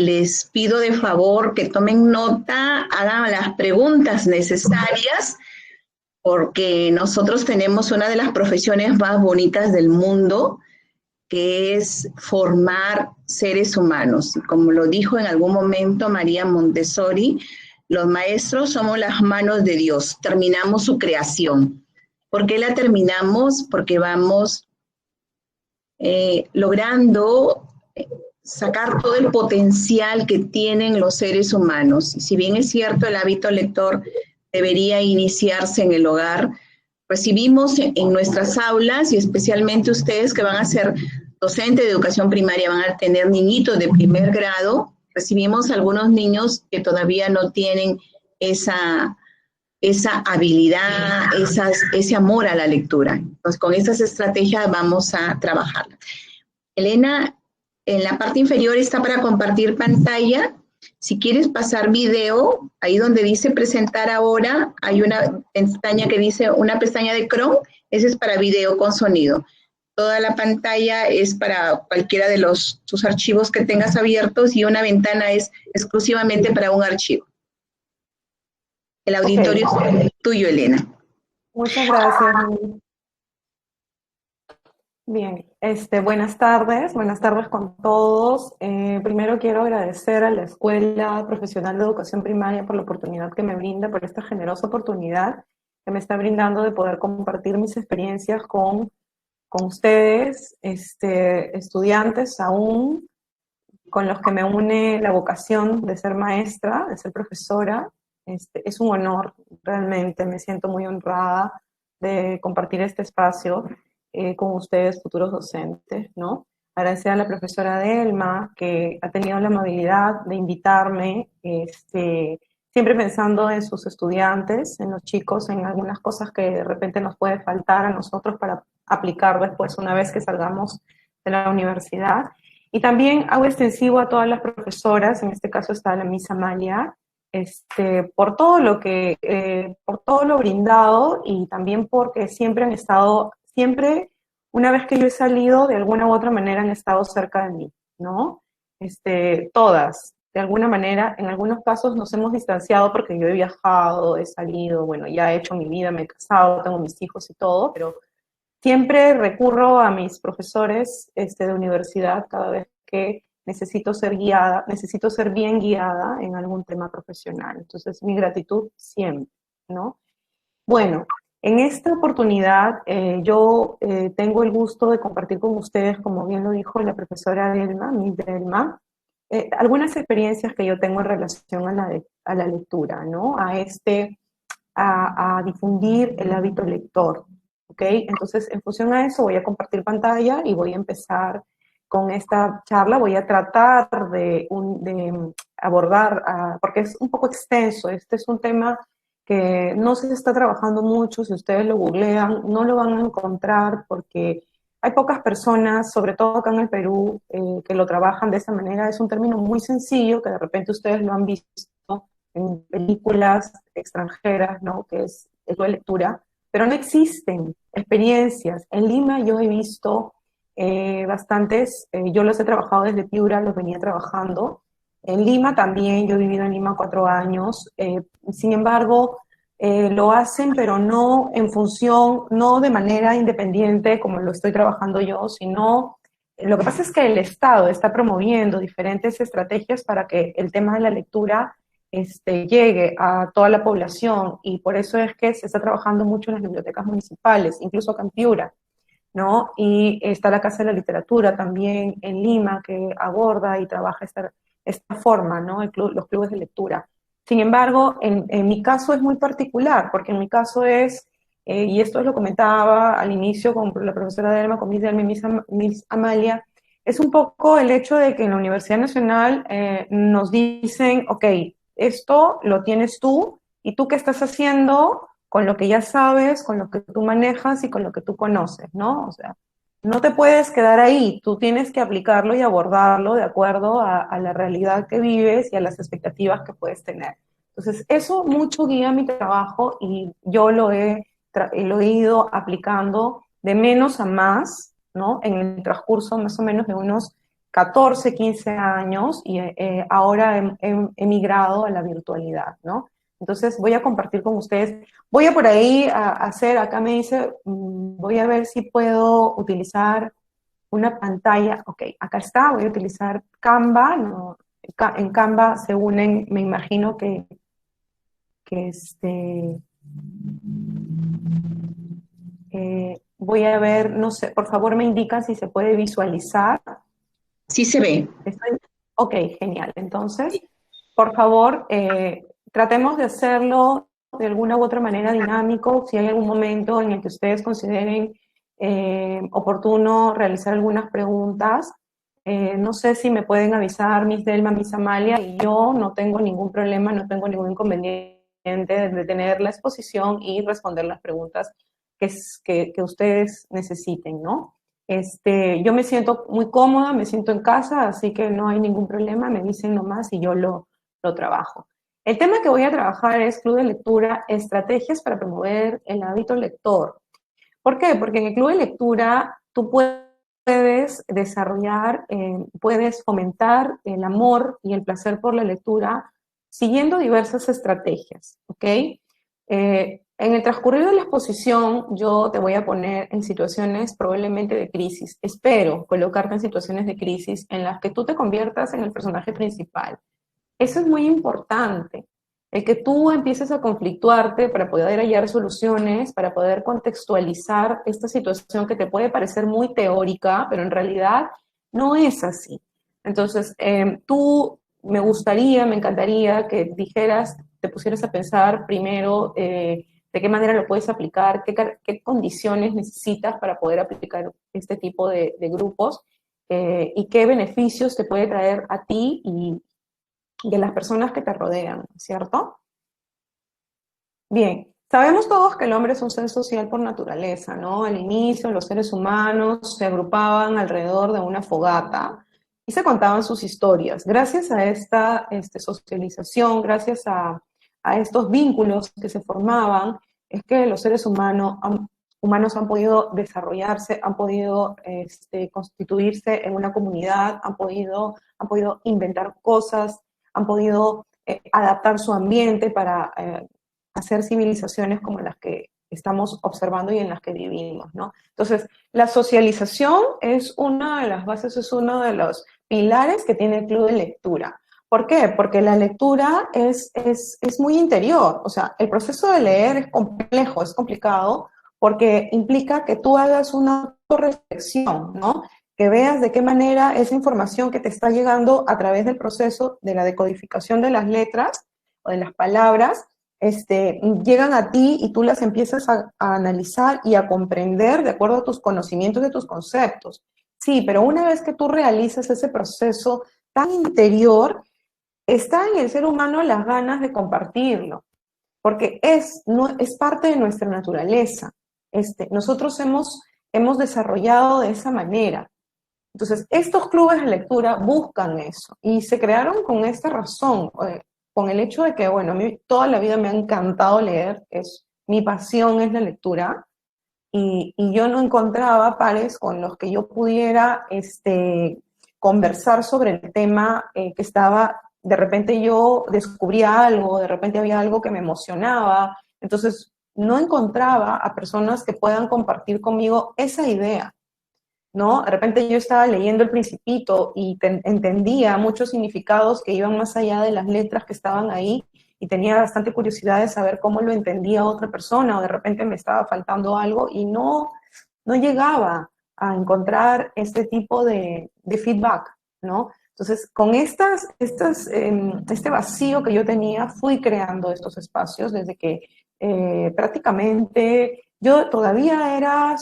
Les pido de favor que tomen nota, hagan las preguntas necesarias, porque nosotros tenemos una de las profesiones más bonitas del mundo, que es formar seres humanos. Como lo dijo en algún momento María Montessori, los maestros somos las manos de Dios, terminamos su creación. ¿Por qué la terminamos? Porque vamos logrando sacar todo el potencial que tienen los seres humanos. Y si bien es cierto, el hábito lector debería iniciarse en el hogar, recibimos en nuestras aulas, y especialmente ustedes que van a ser docentes de educación primaria, van a tener niñitos de primer grado, recibimos algunos niños que todavía no tienen esa habilidad, ese amor a la lectura. Entonces, con estas estrategias vamos a trabajar. Elena, en la parte inferior está para compartir pantalla. Si quieres pasar video, ahí donde dice presentar ahora, hay una pestaña que dice una pestaña de Chrome, ese es para video con sonido. Toda la pantalla es para cualquiera de tus archivos que tengas abiertos, y una ventana es exclusivamente para un archivo. El auditorio es tuyo, Elena. Muchas gracias. Bien, buenas tardes con todos. Primero quiero agradecer a la Escuela Profesional de Educación Primaria por la oportunidad que me brinda, por esta generosa oportunidad que me está brindando de poder compartir mis experiencias con ustedes, estudiantes aún, con los que me une la vocación de ser maestra, de ser profesora. Es un honor, realmente, me siento muy honrada de compartir este espacio con ustedes, futuros docentes, ¿no? Agradecer a la profesora Delma, que ha tenido la amabilidad de invitarme, siempre pensando en sus estudiantes, en los chicos, en algunas cosas que de repente nos puede faltar a nosotros para aplicar después una vez que salgamos de la universidad. Y también hago extensivo a todas las profesoras, en este caso está la Miss Amalia, por todo por todo lo brindado, y también porque siempre han estado, una vez que yo he salido, de alguna u otra manera han estado cerca de mí, ¿no? Todas, de alguna manera, en algunos casos nos hemos distanciado porque yo he viajado, he salido, bueno, ya he hecho mi vida, me he casado, tengo mis hijos y todo, pero siempre recurro a mis profesores de universidad cada vez que necesito ser guiada, necesito ser bien guiada en algún tema profesional. Entonces, mi gratitud siempre, ¿no? Bueno, en esta oportunidad yo tengo el gusto de compartir con ustedes, como bien lo dijo la profesora Delma, Miss Delma, algunas experiencias que yo tengo en relación a la lectura, ¿no? A difundir el hábito lector, ¿ok? Entonces, en función a eso, voy a compartir pantalla y voy a empezar con esta charla. Voy a tratar de abordar, porque es un poco extenso, este es un tema que no se está trabajando mucho. Si ustedes lo googlean, no lo van a encontrar porque hay pocas personas, sobre todo acá en el Perú, que lo trabajan de esa manera. Es un término muy sencillo que de repente ustedes lo han visto en películas extranjeras, ¿no? Que es la lectura, pero no existen experiencias. En Lima yo he visto bastantes, yo los he trabajado desde Piura, los venía trabajando. En Lima también, yo he vivido en Lima 4 años, sin embargo, lo hacen, pero no en función, no de manera independiente como lo estoy trabajando yo, sino lo que pasa es que el Estado está promoviendo diferentes estrategias para que el tema de la lectura llegue a toda la población, y por eso es que se está trabajando mucho en las bibliotecas municipales, incluso acá en Piura, ¿no? Y está la Casa de la Literatura también en Lima, que aborda y trabaja esta forma, ¿no? Los clubes de lectura. Sin embargo, en mi caso es muy particular, porque en mi caso es, y esto lo comentaba al inicio con la profesora Delma, con Miss Amalia, es un poco el hecho de que en la Universidad Nacional nos dicen, ok, esto lo tienes tú, y tú qué estás haciendo con lo que ya sabes, con lo que tú manejas y con lo que tú conoces, ¿no? O sea, no te puedes quedar ahí, tú tienes que aplicarlo y abordarlo de acuerdo a la realidad que vives y a las expectativas que puedes tener. Entonces, eso mucho guía mi trabajo, y yo lo he ido aplicando de menos a más, ¿no? En el transcurso más o menos de unos 14, 15 años y ahora he migrado a la virtualidad, ¿no? Entonces voy a compartir con ustedes, voy a por ahí a hacer, acá me dice, voy a ver si puedo utilizar una pantalla, ok, acá está, voy a utilizar Canva, ¿no? En Canva se unen, me imagino que voy a ver, no sé, por favor me indican si se puede visualizar. Sí se ve. Ok, genial. Entonces, por favor, tratemos de hacerlo de alguna u otra manera dinámico. Si hay algún momento en el que ustedes consideren oportuno realizar algunas preguntas, no sé si me pueden avisar Miss Delma, Miss Amalia, y yo no tengo ningún problema, no tengo ningún inconveniente de tener la exposición y responder las preguntas que ustedes necesiten, ¿no? Yo me siento muy cómoda, me siento en casa, así que no hay ningún problema, me dicen nomás y yo lo trabajo. El tema que voy a trabajar es Club de Lectura, estrategias para promover el hábito lector. ¿Por qué? Porque en el Club de Lectura tú puedes desarrollar, puedes fomentar el amor y el placer por la lectura siguiendo diversas estrategias, ¿ok? En el transcurrir de la exposición, yo te voy a poner en situaciones probablemente de crisis. Espero colocarte en situaciones de crisis en las que tú te conviertas en el personaje principal. Eso es muy importante. El que tú empieces a conflictuarte para poder hallar soluciones, para poder contextualizar esta situación que te puede parecer muy teórica, pero en realidad no es así. Entonces, tú me gustaría, me encantaría que dijeras, te pusieras a pensar primero de qué manera lo puedes aplicar, qué condiciones necesitas para poder aplicar este tipo de grupos y qué beneficios te puede traer a ti y a las personas que te rodean, ¿cierto? Bien, sabemos todos que el hombre es un ser social por naturaleza, ¿no? Al inicio, los seres humanos se agrupaban alrededor de una fogata y se contaban sus historias. Gracias a esta socialización, gracias a estos vínculos que se formaban, es que los seres humanos han podido desarrollarse, han podido constituirse en una comunidad, han podido inventar cosas, han podido adaptar su ambiente para hacer civilizaciones como las que estamos observando y en las que vivimos, ¿no? Entonces, la socialización es una de las bases, es uno de los pilares que tiene el club de lectura. ¿Por qué? Porque la lectura es muy interior, o sea, el proceso de leer es complejo, es complicado, porque implica que tú hagas una autorreflexión, ¿no? Que veas de qué manera esa información que te está llegando a través del proceso de la decodificación de las letras o de las palabras, llegan a ti y tú las empiezas a analizar y a comprender de acuerdo a tus conocimientos y a tus conceptos. Sí, pero una vez que tú realizas ese proceso tan interior, está en el ser humano las ganas de compartirlo, porque es parte de nuestra naturaleza. Nosotros hemos desarrollado de esa manera. Entonces, estos clubes de lectura buscan eso y se crearon con esta razón, con el hecho de que, bueno, a mí toda la vida me ha encantado leer, mi pasión es la lectura, y yo no encontraba pares con los que yo pudiera conversar sobre el tema que estaba, de repente yo descubría algo, de repente había algo que me emocionaba, entonces no encontraba a personas que puedan compartir conmigo esa idea, ¿no? De repente yo estaba leyendo El Principito y entendía muchos significados que iban más allá de las letras que estaban ahí y tenía bastante curiosidad de saber cómo lo entendía otra persona o de repente me estaba faltando algo y no llegaba a encontrar este tipo de feedback, ¿no? Entonces, con este vacío que yo tenía, fui creando estos espacios desde que prácticamente yo todavía era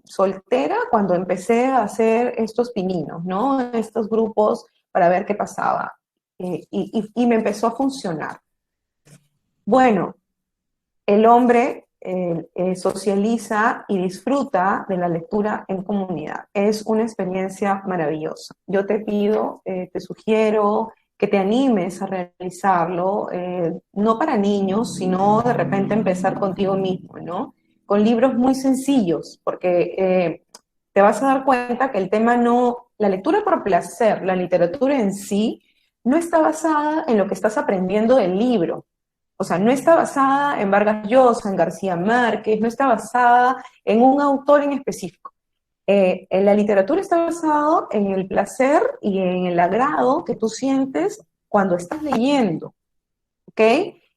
soltera cuando empecé a hacer estos pininos, ¿no? Estos grupos para ver qué pasaba. Y me empezó a funcionar. Bueno, el hombre socializa y disfruta de la lectura en comunidad. Es una experiencia maravillosa. Yo te pido, te sugiero que te animes a realizarlo, no para niños, sino de repente empezar contigo mismo, ¿no? Con libros muy sencillos, porque te vas a dar cuenta que el tema no la lectura por placer, la literatura en sí, no está basada en lo que estás aprendiendo del libro. O sea, no está basada en Vargas Llosa, en García Márquez, no está basada en un autor en específico. En la literatura está basado en el placer y en el agrado que tú sientes cuando estás leyendo, ¿ok?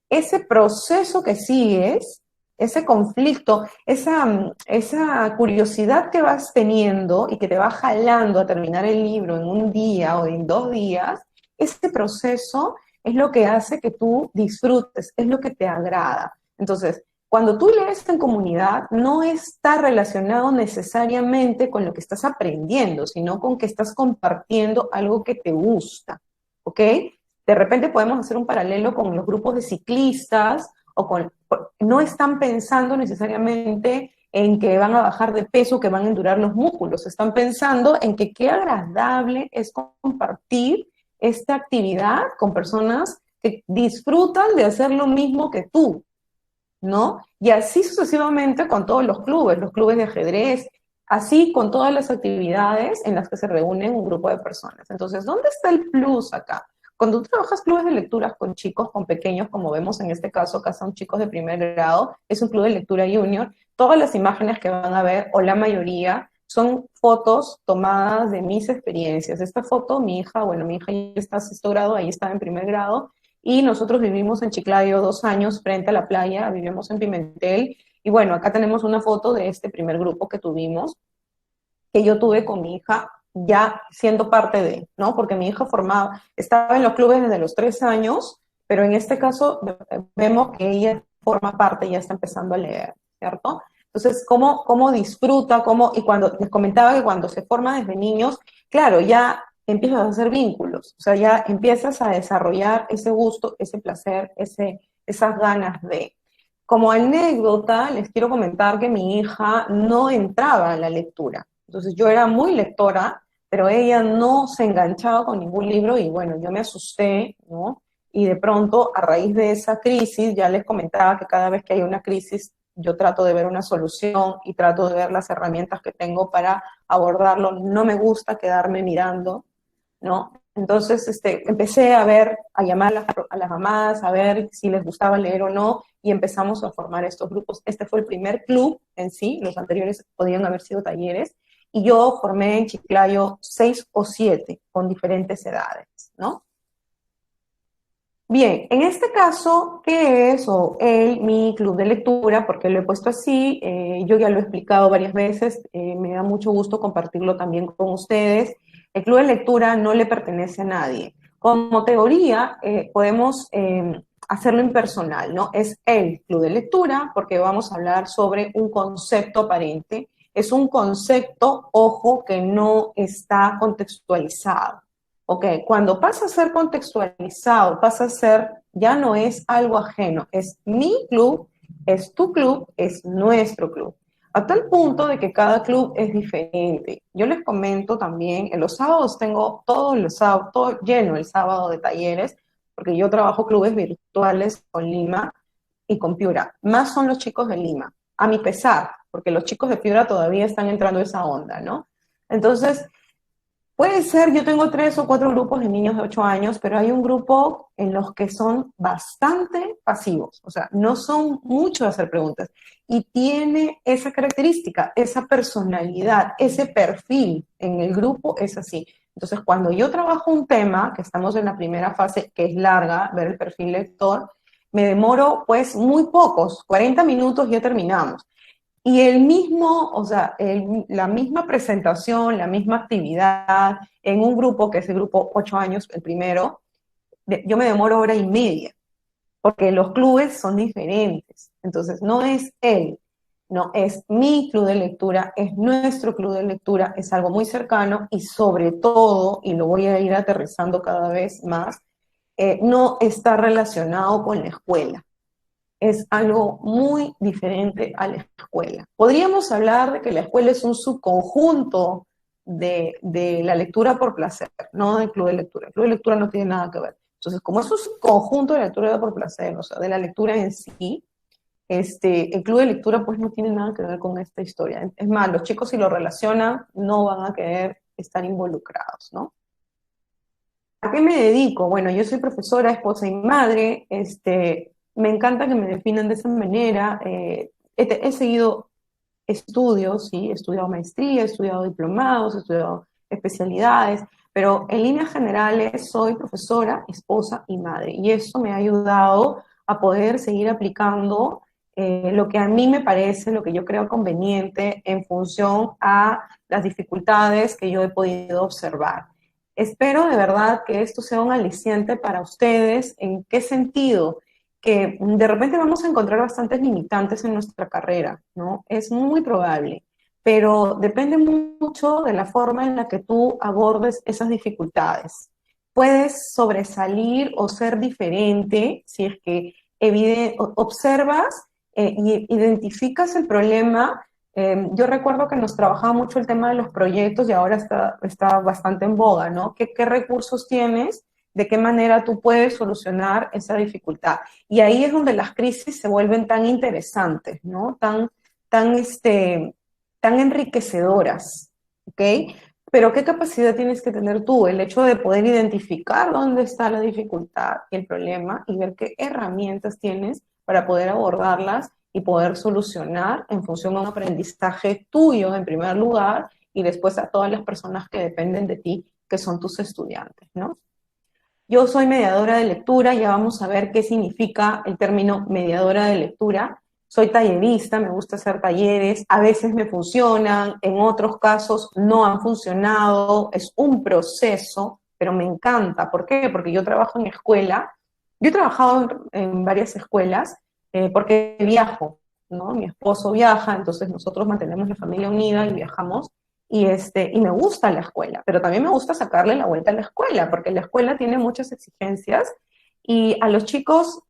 Ese proceso que sigues, ese conflicto, esa curiosidad que vas teniendo y que te va jalando a terminar el libro en un día o en 2 días, ese proceso es lo que hace que tú disfrutes, es lo que te agrada. Entonces, cuando tú lees en comunidad, no está relacionado necesariamente con lo que estás aprendiendo, sino con que estás compartiendo algo que te gusta, ¿ok? De repente podemos hacer un paralelo con los grupos de ciclistas, no están pensando necesariamente en que van a bajar de peso, que van a endurar los músculos, están pensando en que qué agradable es compartir esta actividad con personas que disfrutan de hacer lo mismo que tú, ¿no? Y así sucesivamente con todos los clubes de ajedrez, así con todas las actividades en las que se reúnen un grupo de personas. Entonces, ¿dónde está el plus acá? Cuando tú trabajas clubes de lecturas con chicos, con pequeños, como vemos en este caso, acá son chicos de primer grado, es un club de lectura junior, todas las imágenes que van a ver, o la mayoría, son fotos tomadas de mis experiencias. Esta foto, mi hija ya está en sexto grado, ahí está en primer grado, y nosotros vivimos en Chiclayo 2 años frente a la playa, vivimos en Pimentel, y bueno, acá tenemos una foto de este primer grupo que tuvimos, que yo tuve con mi hija ya siendo parte de, ¿no? Porque mi hija estaba en los clubes desde los 3 años, pero en este caso vemos que ella forma parte, ya está empezando a leer, ¿cierto? Entonces, ¿cómo disfruta? Y cuando les comentaba que cuando se forma desde niños, claro, ya empiezas a hacer vínculos, o sea, ya empiezas a desarrollar ese gusto, ese placer, esas ganas de. Como anécdota, les quiero comentar que mi hija no entraba a la lectura. Entonces yo era muy lectora, pero ella no se enganchaba con ningún libro y bueno, yo me asusté, ¿no? Y de pronto, a raíz de esa crisis, ya les comentaba que cada vez que hay una crisis, yo trato de ver una solución y trato de ver las herramientas que tengo para abordarlo. No me gusta quedarme mirando, ¿no? Entonces, empecé a llamar a las mamás, a ver si les gustaba leer o no, y empezamos a formar estos grupos. Este fue el primer club en sí, los anteriores podían haber sido talleres, y yo formé en Chiclayo 6 o 7 con diferentes edades, ¿no? Bien, en este caso, ¿qué es mi club de lectura? Porque lo he puesto así, yo ya lo he explicado varias veces, me da mucho gusto compartirlo también con ustedes. El club de lectura no le pertenece a nadie. Como teoría, podemos hacerlo impersonal, ¿no? Es el club de lectura porque vamos a hablar sobre un concepto aparente. Es un concepto, ojo, que no está contextualizado. Ok, cuando pasa a ser contextualizado, pasa a ser, ya no es algo ajeno, es mi club, es tu club, es nuestro club. A tal punto de que cada club es diferente. Yo les comento también, en los sábados tengo todo lleno el sábado de talleres, porque yo trabajo clubes virtuales con Lima y con Piura. Más son los chicos de Lima, a mi pesar, porque los chicos de Piura todavía están entrando a esa onda, ¿no? Entonces, puede ser, yo tengo 3 o 4 grupos de niños de 8 años, pero hay un grupo en los que son bastante pasivos, o sea, no son mucho de hacer preguntas, y tiene esa característica, esa personalidad, ese perfil en el grupo es así. Entonces, cuando yo trabajo un tema, que estamos en la primera fase, que es larga, ver el perfil lector, me demoro pues muy pocos, 40 minutos ya terminamos. Y o sea, la misma presentación, la misma actividad en un grupo, que es el grupo 8 años, el primero, yo me demoro hora y media, porque los clubes son diferentes. Entonces, no es él, no, es mi club de lectura, es nuestro club de lectura, es algo muy cercano y sobre todo, y lo voy a ir aterrizando cada vez más, no está relacionado con la escuela. Es algo muy diferente a la escuela. Podríamos hablar de que la escuela es un subconjunto de la lectura por placer, no del club de lectura. El club de lectura no tiene nada que ver. Entonces, como es un subconjunto de la lectura por placer, o sea, de la lectura en sí, el club de lectura pues no tiene nada que ver con esta historia. Es más, los chicos si lo relacionan no van a querer estar involucrados, ¿no? ¿A qué me dedico? Bueno, yo soy profesora, esposa y madre. Me encanta que me definan de esa manera. He seguido estudios, sí, he estudiado maestría, he estudiado diplomados, he estudiado especialidades, pero en líneas generales soy profesora, esposa y madre. Y eso me ha ayudado a poder seguir aplicando lo que a mí me parece, lo que yo creo conveniente en función a las dificultades que yo he podido observar. Espero de verdad que esto sea un aliciente para ustedes. ¿En qué sentido? Que de repente vamos a encontrar bastantes limitantes en nuestra carrera, ¿no? Es muy probable, pero depende mucho de la forma en la que tú abordes esas dificultades. Puedes sobresalir o ser diferente si es que observas y identificas el problema. Yo recuerdo que nos trabajaba mucho el tema de los proyectos y ahora está bastante en boga, ¿no? ¿Qué recursos tienes? ¿De qué manera tú puedes solucionar esa dificultad? Y ahí es donde las crisis se vuelven tan interesantes, ¿no? Tan enriquecedoras, ¿ok? Pero ¿qué capacidad tienes que tener tú? El hecho de poder identificar dónde está la dificultad y el problema y ver qué herramientas tienes para poder abordarlas y poder solucionar en función a un aprendizaje tuyo en primer lugar y después a todas las personas que dependen de ti, que son tus estudiantes, ¿no? Yo soy mediadora de lectura, ya vamos a ver qué significa el término mediadora de lectura. Soy tallerista, me gusta hacer talleres, a veces me funcionan, en otros casos no han funcionado, es un proceso, pero me encanta. ¿Por qué? Porque yo trabajo en escuela, yo he trabajado en varias escuelas porque viajo, ¿no? Mi esposo viaja, entonces nosotros mantenemos la familia unida y viajamos y me gusta la escuela, pero también me gusta sacarle la vuelta a la escuela, porque la escuela tiene muchas exigencias y a los chicos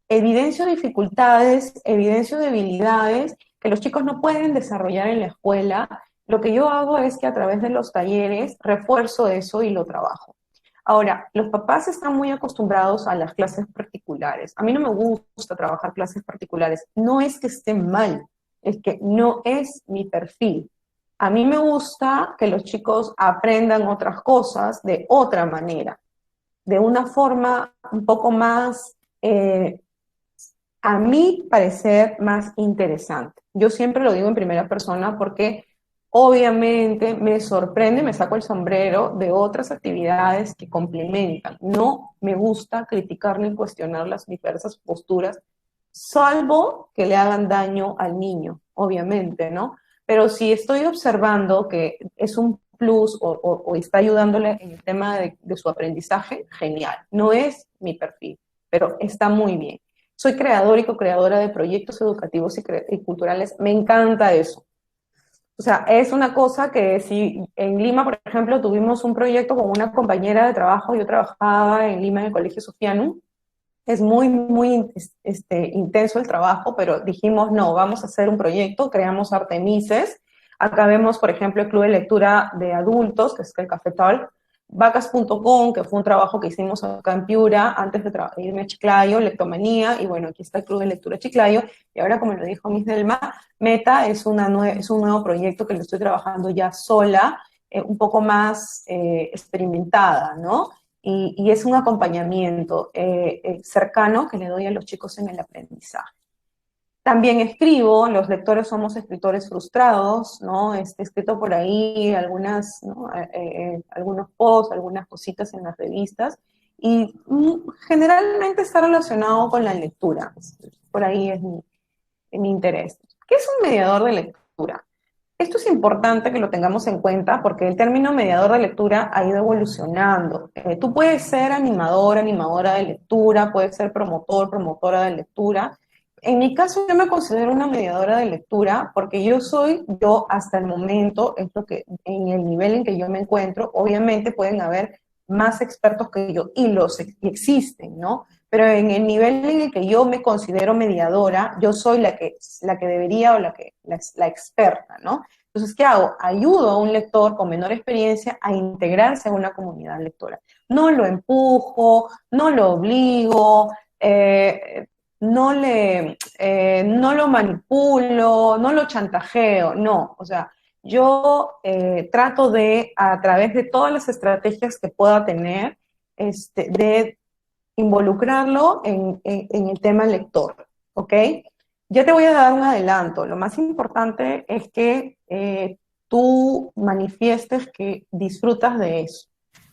evidencio dificultades, evidencio debilidades que los chicos no pueden desarrollar en la escuela. Lo que yo hago es que a través de los talleres refuerzo eso y lo trabajo. Ahora, los papás están muy acostumbrados a las clases particulares. A mí no me gusta trabajar clases particulares. No es que estén mal, es que no es mi perfil. A mí me gusta que los chicos aprendan otras cosas de otra manera, de una forma un poco más, a mi parecer, más interesante. Yo siempre lo digo en primera persona porque obviamente me sorprende, me saco el sombrero de otras actividades que complementan. No me gusta criticar ni cuestionar las diversas posturas, salvo que le hagan daño al niño, obviamente, ¿no? Pero si estoy observando que es un plus o está ayudándole en el tema de su aprendizaje, genial. No es mi perfil, pero está muy bien. Soy creador y co-creadora de proyectos educativos y culturales. Me encanta eso. O sea, es una cosa que si en Lima, por ejemplo, tuvimos un proyecto con una compañera de trabajo, yo trabajaba en Lima en el Colegio Sofiano, es muy intenso el trabajo, pero dijimos, no, vamos a hacer un proyecto, creamos Artemises. Acá vemos, por ejemplo, el Club de Lectura de Adultos, que es el Cafetal, vacas.com, que fue un trabajo que hicimos acá en Piura, antes de irme a Chiclayo, Lectomanía, y bueno, aquí está el Club de Lectura Chiclayo, y ahora, como lo dijo Miss Delma, Meta es un nuevo proyecto que lo estoy trabajando ya sola, un poco más experimentada, ¿no? Y es un acompañamiento cercano que le doy a los chicos en el aprendizaje. También escribo, los lectores somos escritores frustrados, ¿no? He escrito por ahí algunos posts, algunas cositas en las revistas, y generalmente está relacionado con la lectura. Por ahí es mi interés. ¿Qué es un mediador de lectura? Esto es importante que lo tengamos en cuenta porque el término mediador de lectura ha ido evolucionando. Tú puedes ser animador, animadora de lectura, puedes ser promotor, promotora de lectura. En mi caso yo me considero una mediadora de lectura porque yo hasta el momento, es lo que, en el nivel en que yo me encuentro, obviamente pueden haber más expertos que yo y existen, ¿no? Pero en el nivel en el que yo me considero mediadora, yo soy la que debería o la experta, ¿no? Entonces, ¿qué hago? Ayudo a un lector con menor experiencia a integrarse en una comunidad lectora. No lo empujo, no lo obligo, no lo manipulo, no lo chantajeo, no. O sea, yo trato de, a través de todas las estrategias que pueda tener, de involucrarlo en el tema lector, ¿ok? Ya te voy a dar un adelanto. Lo más importante es que tú manifiestes que disfrutas de eso,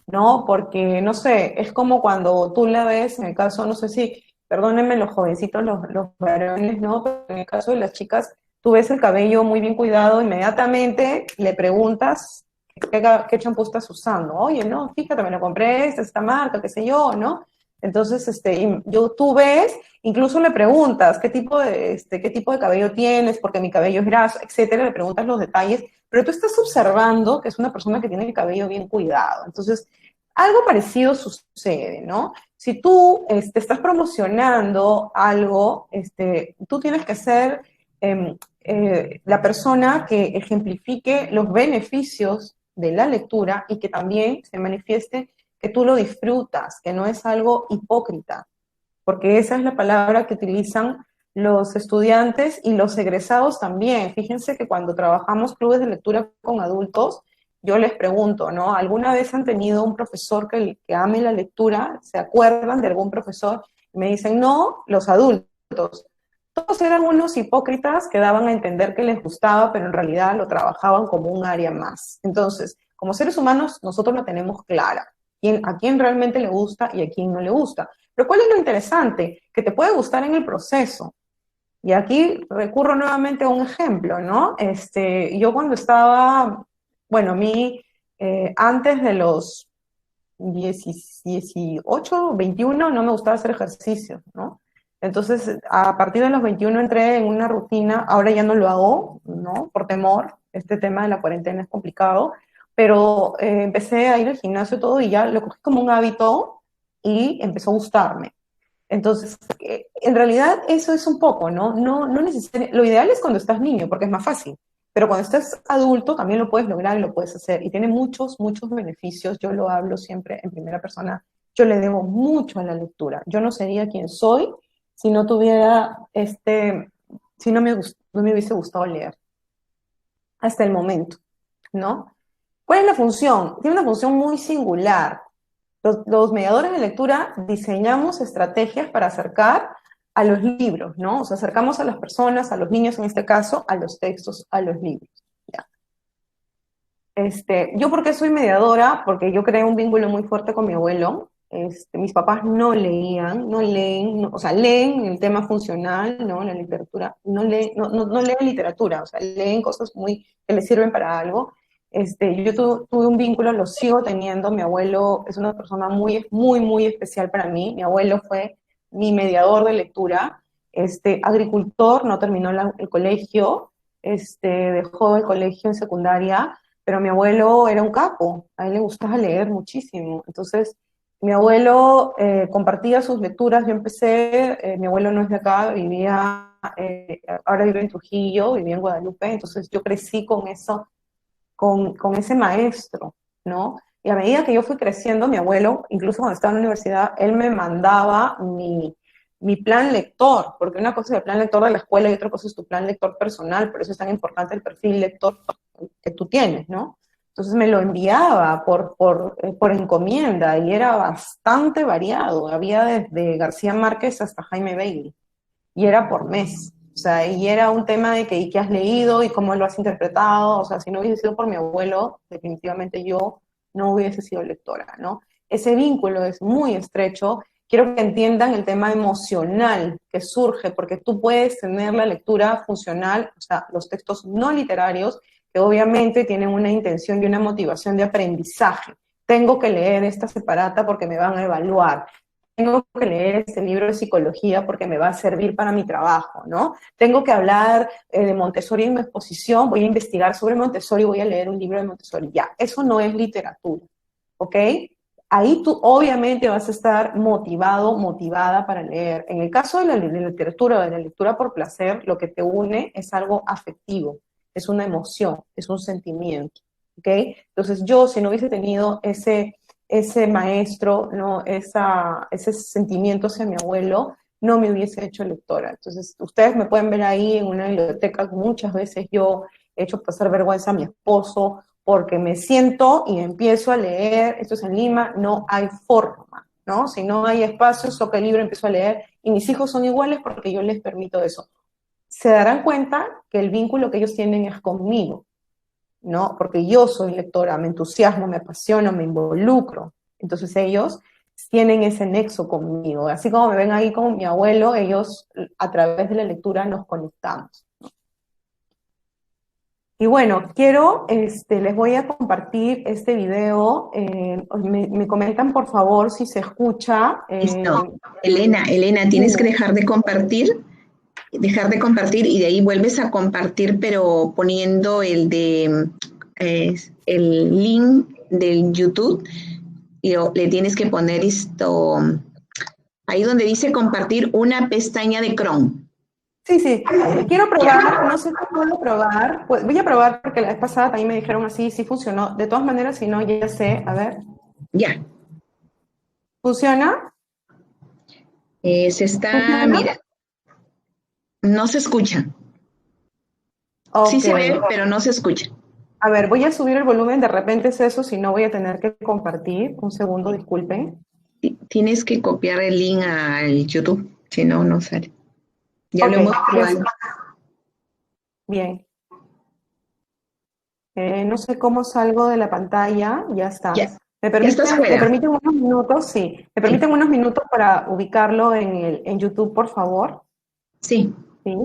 ¿no? Porque, no sé, es como cuando tú la ves, en el caso, no sé si, perdónenme los jovencitos, los varones, ¿no? Pero en el caso de las chicas, tú ves el cabello muy bien cuidado, inmediatamente le preguntas qué champú estás usando. Oye, no, fíjate, me lo compré, esta marca, qué sé yo, ¿no? Entonces, tú ves, incluso le preguntas qué tipo de cabello tienes, porque mi cabello es graso, etcétera, le preguntas los detalles, pero tú estás observando que es una persona que tiene el cabello bien cuidado. Entonces, algo parecido sucede, ¿no? Si tú estás promocionando algo, tú tienes que ser la persona que ejemplifique los beneficios de la lectura y que también se manifieste que tú lo disfrutas, que no es algo hipócrita, porque esa es la palabra que utilizan los estudiantes y los egresados también. Fíjense que cuando trabajamos clubes de lectura con adultos, yo les pregunto, ¿no? ¿Alguna vez han tenido un profesor que ame la lectura? ¿Se acuerdan de algún profesor? Y me dicen, no, los adultos. Todos eran unos hipócritas que daban a entender que les gustaba, pero en realidad lo trabajaban como un área más. Entonces, como seres humanos, nosotros la tenemos clara. A quién realmente le gusta y a quién no le gusta. Pero ¿cuál es lo interesante? Que te puede gustar en el proceso. Y aquí recurro nuevamente a un ejemplo, ¿no? Yo cuando estaba, bueno, a mí, antes de los 18, 21, no me gustaba hacer ejercicio, ¿no? Entonces, a partir de los 21 entré en una rutina, ahora ya no lo hago, ¿no? Por temor, este tema de la cuarentena es complicado, pero empecé a ir al gimnasio y todo y ya lo cogí como un hábito y empezó a gustarme. Entonces, en realidad eso es un poco, ¿no? No necesariamente, lo ideal es cuando estás niño, porque es más fácil, pero cuando estás adulto también lo puedes lograr y lo puedes hacer, y tiene muchos, muchos beneficios. Yo lo hablo siempre en primera persona, yo le debo mucho a la lectura. Yo no sería quien soy si no tuviera, si no me hubiese gustado leer, hasta el momento, ¿no? ¿Cuál es la función? Tiene una función muy singular. Los mediadores de lectura diseñamos estrategias para acercar a los libros, ¿no? O sea, acercamos a las personas, a los niños en este caso, a los textos, a los libros. ¿Ya? ¿Yo por qué soy mediadora? Porque yo creé un vínculo muy fuerte con mi abuelo. Mis papás no leían, no leen, o sea, leen el tema funcional, ¿no? La literatura, no leen literatura, o sea, leen cosas que les sirven para algo. Yo tuve un vínculo, lo sigo teniendo. Mi abuelo es una persona muy, muy, muy especial para mí. Mi abuelo fue mi mediador de lectura. Agricultor, no terminó el colegio, dejó el colegio en secundaria, pero mi abuelo era un capo, a él le gustaba leer muchísimo. Entonces, mi abuelo compartía sus lecturas. Yo empecé, mi abuelo no es de acá, ahora vive en Trujillo, vivía en Guadalupe, entonces yo crecí con eso, con ese maestro, ¿no? Y a medida que yo fui creciendo, mi abuelo, incluso cuando estaba en la universidad, él me mandaba mi plan lector, porque una cosa es el plan lector de la escuela y otra cosa es tu plan lector personal, por eso es tan importante el perfil lector que tú tienes, ¿no? Entonces me lo enviaba por encomienda y era bastante variado, había desde García Márquez hasta Jaime Bailey, y era por mes. O sea, y era un tema de que, ¿y qué has leído y cómo lo has interpretado? O sea, si no hubiese sido por mi abuelo, definitivamente yo no hubiese sido lectora, ¿no? Ese vínculo es muy estrecho. Quiero que entiendan el tema emocional que surge, porque tú puedes tener la lectura funcional, o sea, los textos no literarios, que obviamente tienen una intención y una motivación de aprendizaje. Tengo que leer esta separata porque me van a evaluar. Tengo que leer este libro de psicología porque me va a servir para mi trabajo, ¿no? Tengo que hablar de Montessori en mi exposición, voy a investigar sobre Montessori, voy a leer un libro de Montessori. Ya, eso no es literatura, ¿ok? Ahí tú obviamente vas a estar motivado, motivada para leer. En el caso de la literatura o de la lectura por placer, lo que te une es algo afectivo, es una emoción, es un sentimiento, ¿ok? Entonces yo, si no hubiese tenido ese maestro, ¿no? Ese sentimiento hacia mi abuelo, no me hubiese hecho lectora. Entonces, ustedes me pueden ver ahí en una biblioteca, muchas veces yo he hecho pasar vergüenza a mi esposo, porque me siento y empiezo a leer, esto es en Lima, no hay forma, ¿no? Si no hay espacio, toco el libro, empiezo a leer, y mis hijos son iguales porque yo les permito eso. Se darán cuenta que el vínculo que ellos tienen es conmigo, ¿no? Porque yo soy lectora, me entusiasmo, me apasiono, me involucro. Entonces ellos tienen ese nexo conmigo. Así como me ven ahí como mi abuelo, ellos a través de la lectura nos conectamos. Y bueno, les voy a compartir este video. Me comentan por favor si se escucha. Listo. Elena, tienes que dejar de compartir y de ahí vuelves a compartir, pero poniendo el link del YouTube y le tienes que poner esto, ahí donde dice compartir una pestaña de Chrome. Sí, quiero probar, no sé si puedo probar, pues voy a probar porque la vez pasada también me dijeron así, sí funcionó. De todas maneras, si no, ya sé, a ver. Ya. ¿Funciona? ¿Funciona? Mira, no se escucha. Okay. Sí se ve, pero no se escucha. A ver, voy a subir el volumen, de repente es eso, si no voy a tener que compartir. Un segundo, disculpen. Tienes que copiar el link al YouTube, si no, no sale. Ya lo hemos probado. Bien. No sé cómo salgo de la pantalla, ya está. ¿Me permiten unos minutos? Sí. ¿Me permiten unos minutos para ubicarlo en YouTube, por favor? Sí. Sí.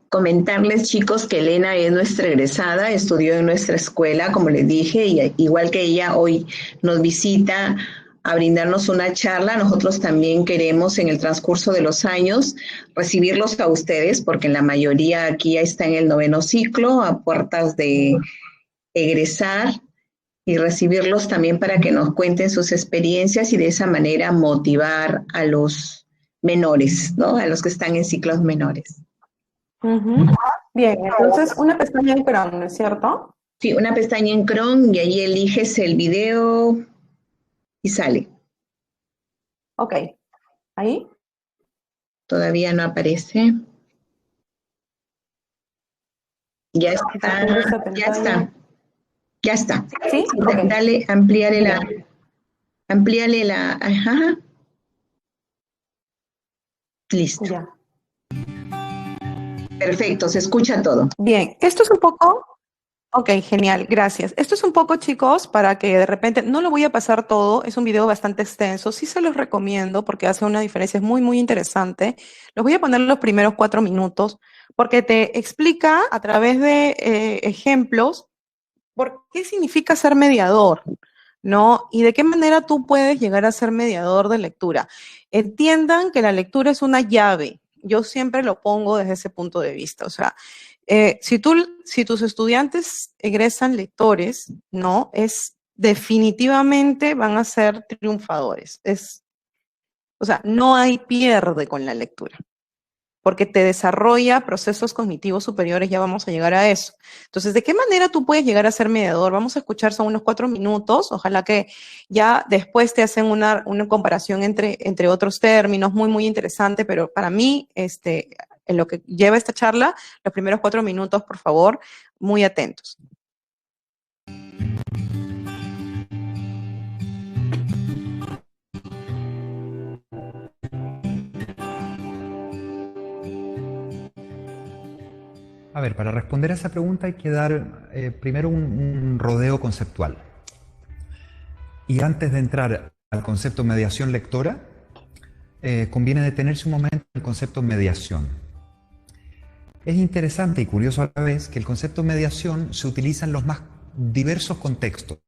Comentarles, chicos, que Elena es nuestra egresada, estudió en nuestra escuela, como les dije, y igual que ella hoy nos visita a brindarnos una charla, nosotros también queremos en el transcurso de los años recibirlos a ustedes, porque la mayoría aquí ya está en el 9º ciclo, a puertas de egresar, y recibirlos también para que nos cuenten sus experiencias y de esa manera motivar a los menores, ¿no? A los que están en ciclos menores. Bien, entonces una pestaña en Chrome, ¿no es cierto? Sí, una pestaña en Chrome y ahí eliges el video y sale. Ok, ¿ahí? Todavía no aparece. Ya está. ¿Sí? Dale, amplíale la, ajá. Listo. Ya. Perfecto, se escucha todo. Bien, esto es un poco... Ok, genial, gracias. Esto es un poco, chicos, para que de repente, no lo voy a pasar todo, es un video bastante extenso, sí se los recomiendo porque hace una diferencia, es muy, muy interesante. Los voy a poner los primeros 4 minutos porque te explica a través de ejemplos por qué significa ser mediador, ¿no? Y de qué manera tú puedes llegar a ser mediador de lectura. Entiendan que la lectura es una llave. Yo siempre lo pongo desde ese punto de vista. O sea, si tus estudiantes egresan lectores, ¿no? Definitivamente van a ser triunfadores. O sea, no hay pierde con la lectura, porque te desarrolla procesos cognitivos superiores, ya vamos a llegar a eso. Entonces, ¿de qué manera tú puedes llegar a ser mediador? Vamos a escuchar, son unos 4 minutos, ojalá que ya después te hacen una comparación entre otros términos, muy, muy interesante, pero para mí, en lo que lleva esta charla, los primeros 4 minutos, por favor, muy atentos. A ver, para responder a esa pregunta hay que dar primero un rodeo conceptual. Y antes de entrar al concepto mediación lectora, conviene detenerse un momento en el concepto mediación. Es interesante y curioso a la vez que el concepto mediación se utiliza en los más diversos contextos.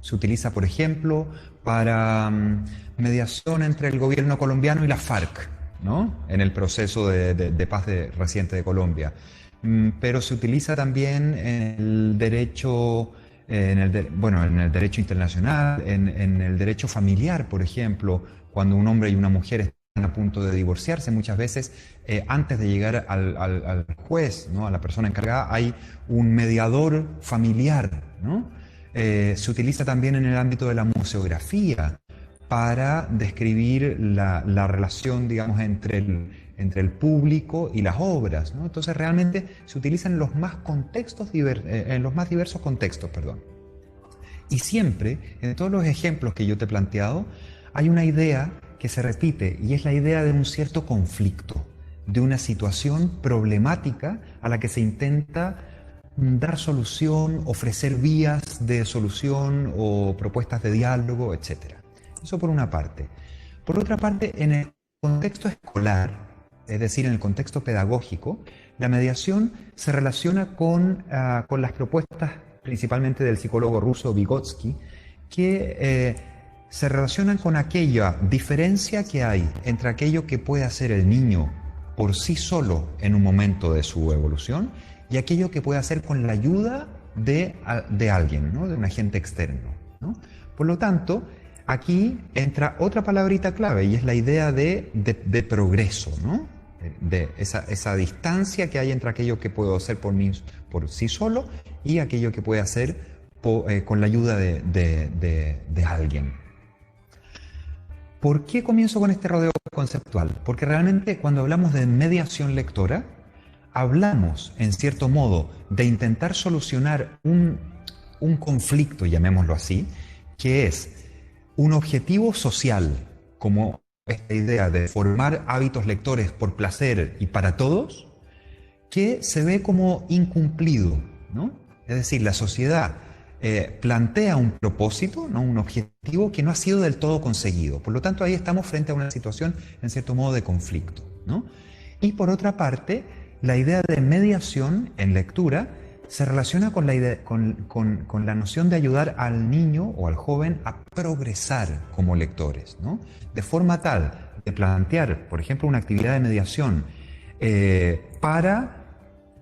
Se utiliza, por ejemplo, para mediación entre el gobierno colombiano y la FARC, ¿no? En el proceso de paz reciente de Colombia. Pero se utiliza también en el derecho, en el derecho internacional, en el derecho familiar, por ejemplo, cuando un hombre y una mujer están a punto de divorciarse, muchas veces antes de llegar al juez, ¿no? A la persona encargada, hay un mediador familiar, ¿no? Se utiliza también en el ámbito de la museografía para describir la relación, digamos, entre entre el público y las obras, ¿no? Entonces realmente se utilizan en los más diversos contextos, perdón. Y siempre, en todos los ejemplos que yo te he planteado, hay una idea que se repite, y es la idea de un cierto conflicto, de una situación problemática a la que se intenta dar solución, ofrecer vías de solución o propuestas de diálogo, etc. Eso por una parte. Por otra parte, en el contexto escolar, es decir, en el contexto pedagógico, la mediación se relaciona con las propuestas principalmente del psicólogo ruso Vygotsky, que se relacionan con aquella diferencia que hay entre aquello que puede hacer el niño por sí solo en un momento de su evolución y aquello que puede hacer con la ayuda de alguien, ¿no? De un agente externo, ¿no? Por lo tanto, aquí entra otra palabrita clave y es la idea de progreso, ¿no? De esa distancia que hay entre aquello que puedo hacer por sí solo y aquello que puede hacer con la ayuda de alguien. ¿Por qué comienzo con este rodeo conceptual? Porque realmente cuando hablamos de mediación lectora, hablamos, en cierto modo, de intentar solucionar un conflicto, llamémoslo así, que es un objetivo social, como esta idea de formar hábitos lectores por placer y para todos, que se ve como incumplido, ¿no? Es decir, la sociedad plantea un propósito, ¿no? Un objetivo que no ha sido del todo conseguido. Por lo tanto, ahí estamos frente a una situación, en cierto modo, de conflicto, ¿no? Y por otra parte, la idea de mediación en lectura se relaciona con la noción de ayudar al niño o al joven a progresar como lectores, ¿no? De forma tal de plantear, por ejemplo, una actividad de mediación para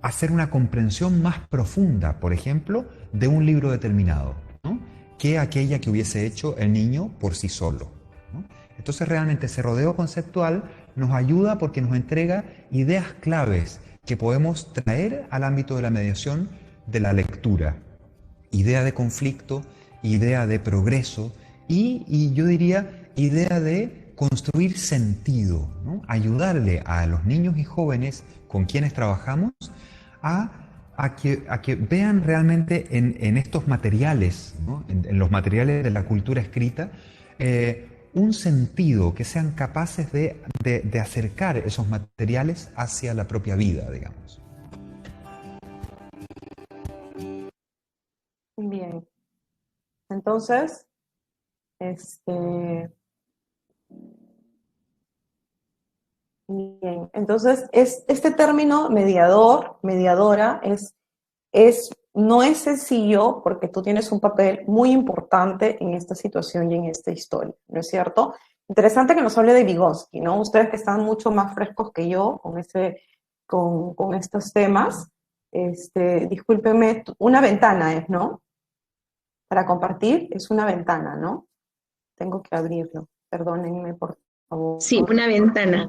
hacer una comprensión más profunda, por ejemplo, de un libro determinado, ¿no? Que aquella que hubiese hecho el niño por sí solo, ¿no? Entonces realmente ese rodeo conceptual nos ayuda porque nos entrega ideas claves que podemos traer al ámbito de la mediación de la lectura. Idea de conflicto, idea de progreso y yo diría idea de construir sentido, ¿no? Ayudarle a los niños y jóvenes con quienes trabajamos a que vean realmente en estos materiales, ¿no? En los materiales de la cultura escrita, un sentido, que sean capaces de acercar esos materiales hacia la propia vida, digamos. Bien. Entonces, bien. Entonces, este término mediador, mediadora, no es sencillo porque tú tienes un papel muy importante en esta situación y en esta historia, ¿no es cierto? Interesante que nos hable de Vygotsky, ¿no? Ustedes que están mucho más frescos que yo con estos temas, discúlpenme, una ventana es, ¿no? Para compartir es una ventana, ¿no? Tengo que abrirlo, perdónenme por favor. Sí, una ventana.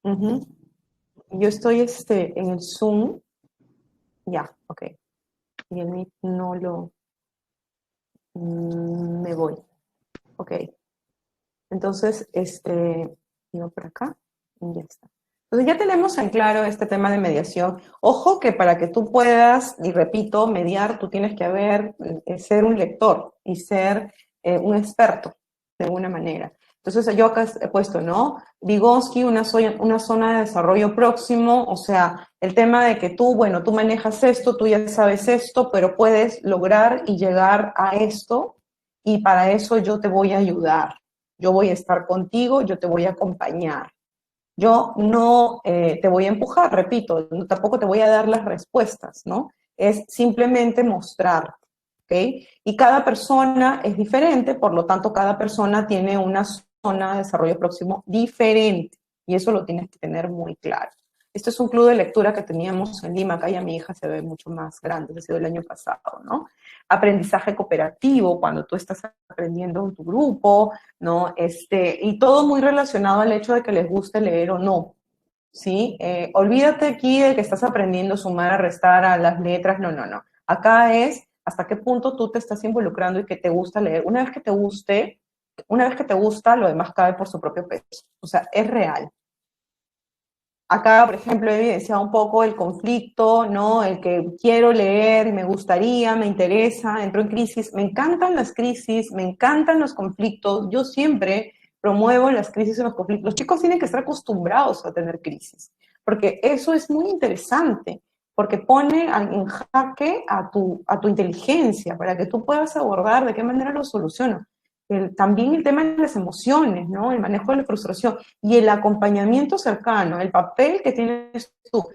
Uh-huh. Yo estoy en el Zoom. Ya, ok. Y el Meet no lo... me voy. Ok. Entonces, digo por acá y ya está. Entonces ya tenemos en claro este tema de mediación. Ojo que para que tú puedas, y repito, mediar, tú tienes que ser un lector y ser un experto de alguna manera. Entonces yo acá he puesto, ¿no? Vygotsky, una zona de desarrollo próximo, o sea, el tema de que tú manejas esto, tú ya sabes esto, pero puedes lograr y llegar a esto, y para eso yo te voy a ayudar. Yo voy a estar contigo, yo te voy a acompañar. Yo no te voy a empujar, repito, tampoco te voy a dar las respuestas, ¿no? Es simplemente mostrar, ¿ok? Y cada persona es diferente, por lo tanto, cada persona tiene una zona de desarrollo próximo diferente, y eso lo tienes que tener muy claro. Este es un club de lectura que teníamos en Lima, acá ya mi hija se ve mucho más grande, ha sido el año pasado, ¿no? Aprendizaje cooperativo, cuando tú estás aprendiendo en tu grupo, ¿no? Y todo muy relacionado al hecho de que les guste leer o no, ¿sí? Olvídate aquí de que estás aprendiendo a sumar, a restar, a las letras, no. Acá es hasta qué punto tú te estás involucrando y que te gusta leer. Una vez que te guste, una vez que te gusta, lo demás cae por su propio peso. O sea, es real. Acá, por ejemplo, he evidenciado un poco el conflicto, ¿no? El que quiero leer, me gustaría, me interesa, entro en crisis. Me encantan las crisis, me encantan los conflictos. Yo siempre promuevo las crisis y los conflictos. Los chicos tienen que estar acostumbrados a tener crisis, porque eso es muy interesante, porque pone en jaque a tu inteligencia para que tú puedas abordar de qué manera lo solucionas. También el tema de las emociones, ¿no? El manejo de la frustración y el acompañamiento cercano, el papel que tienes tú.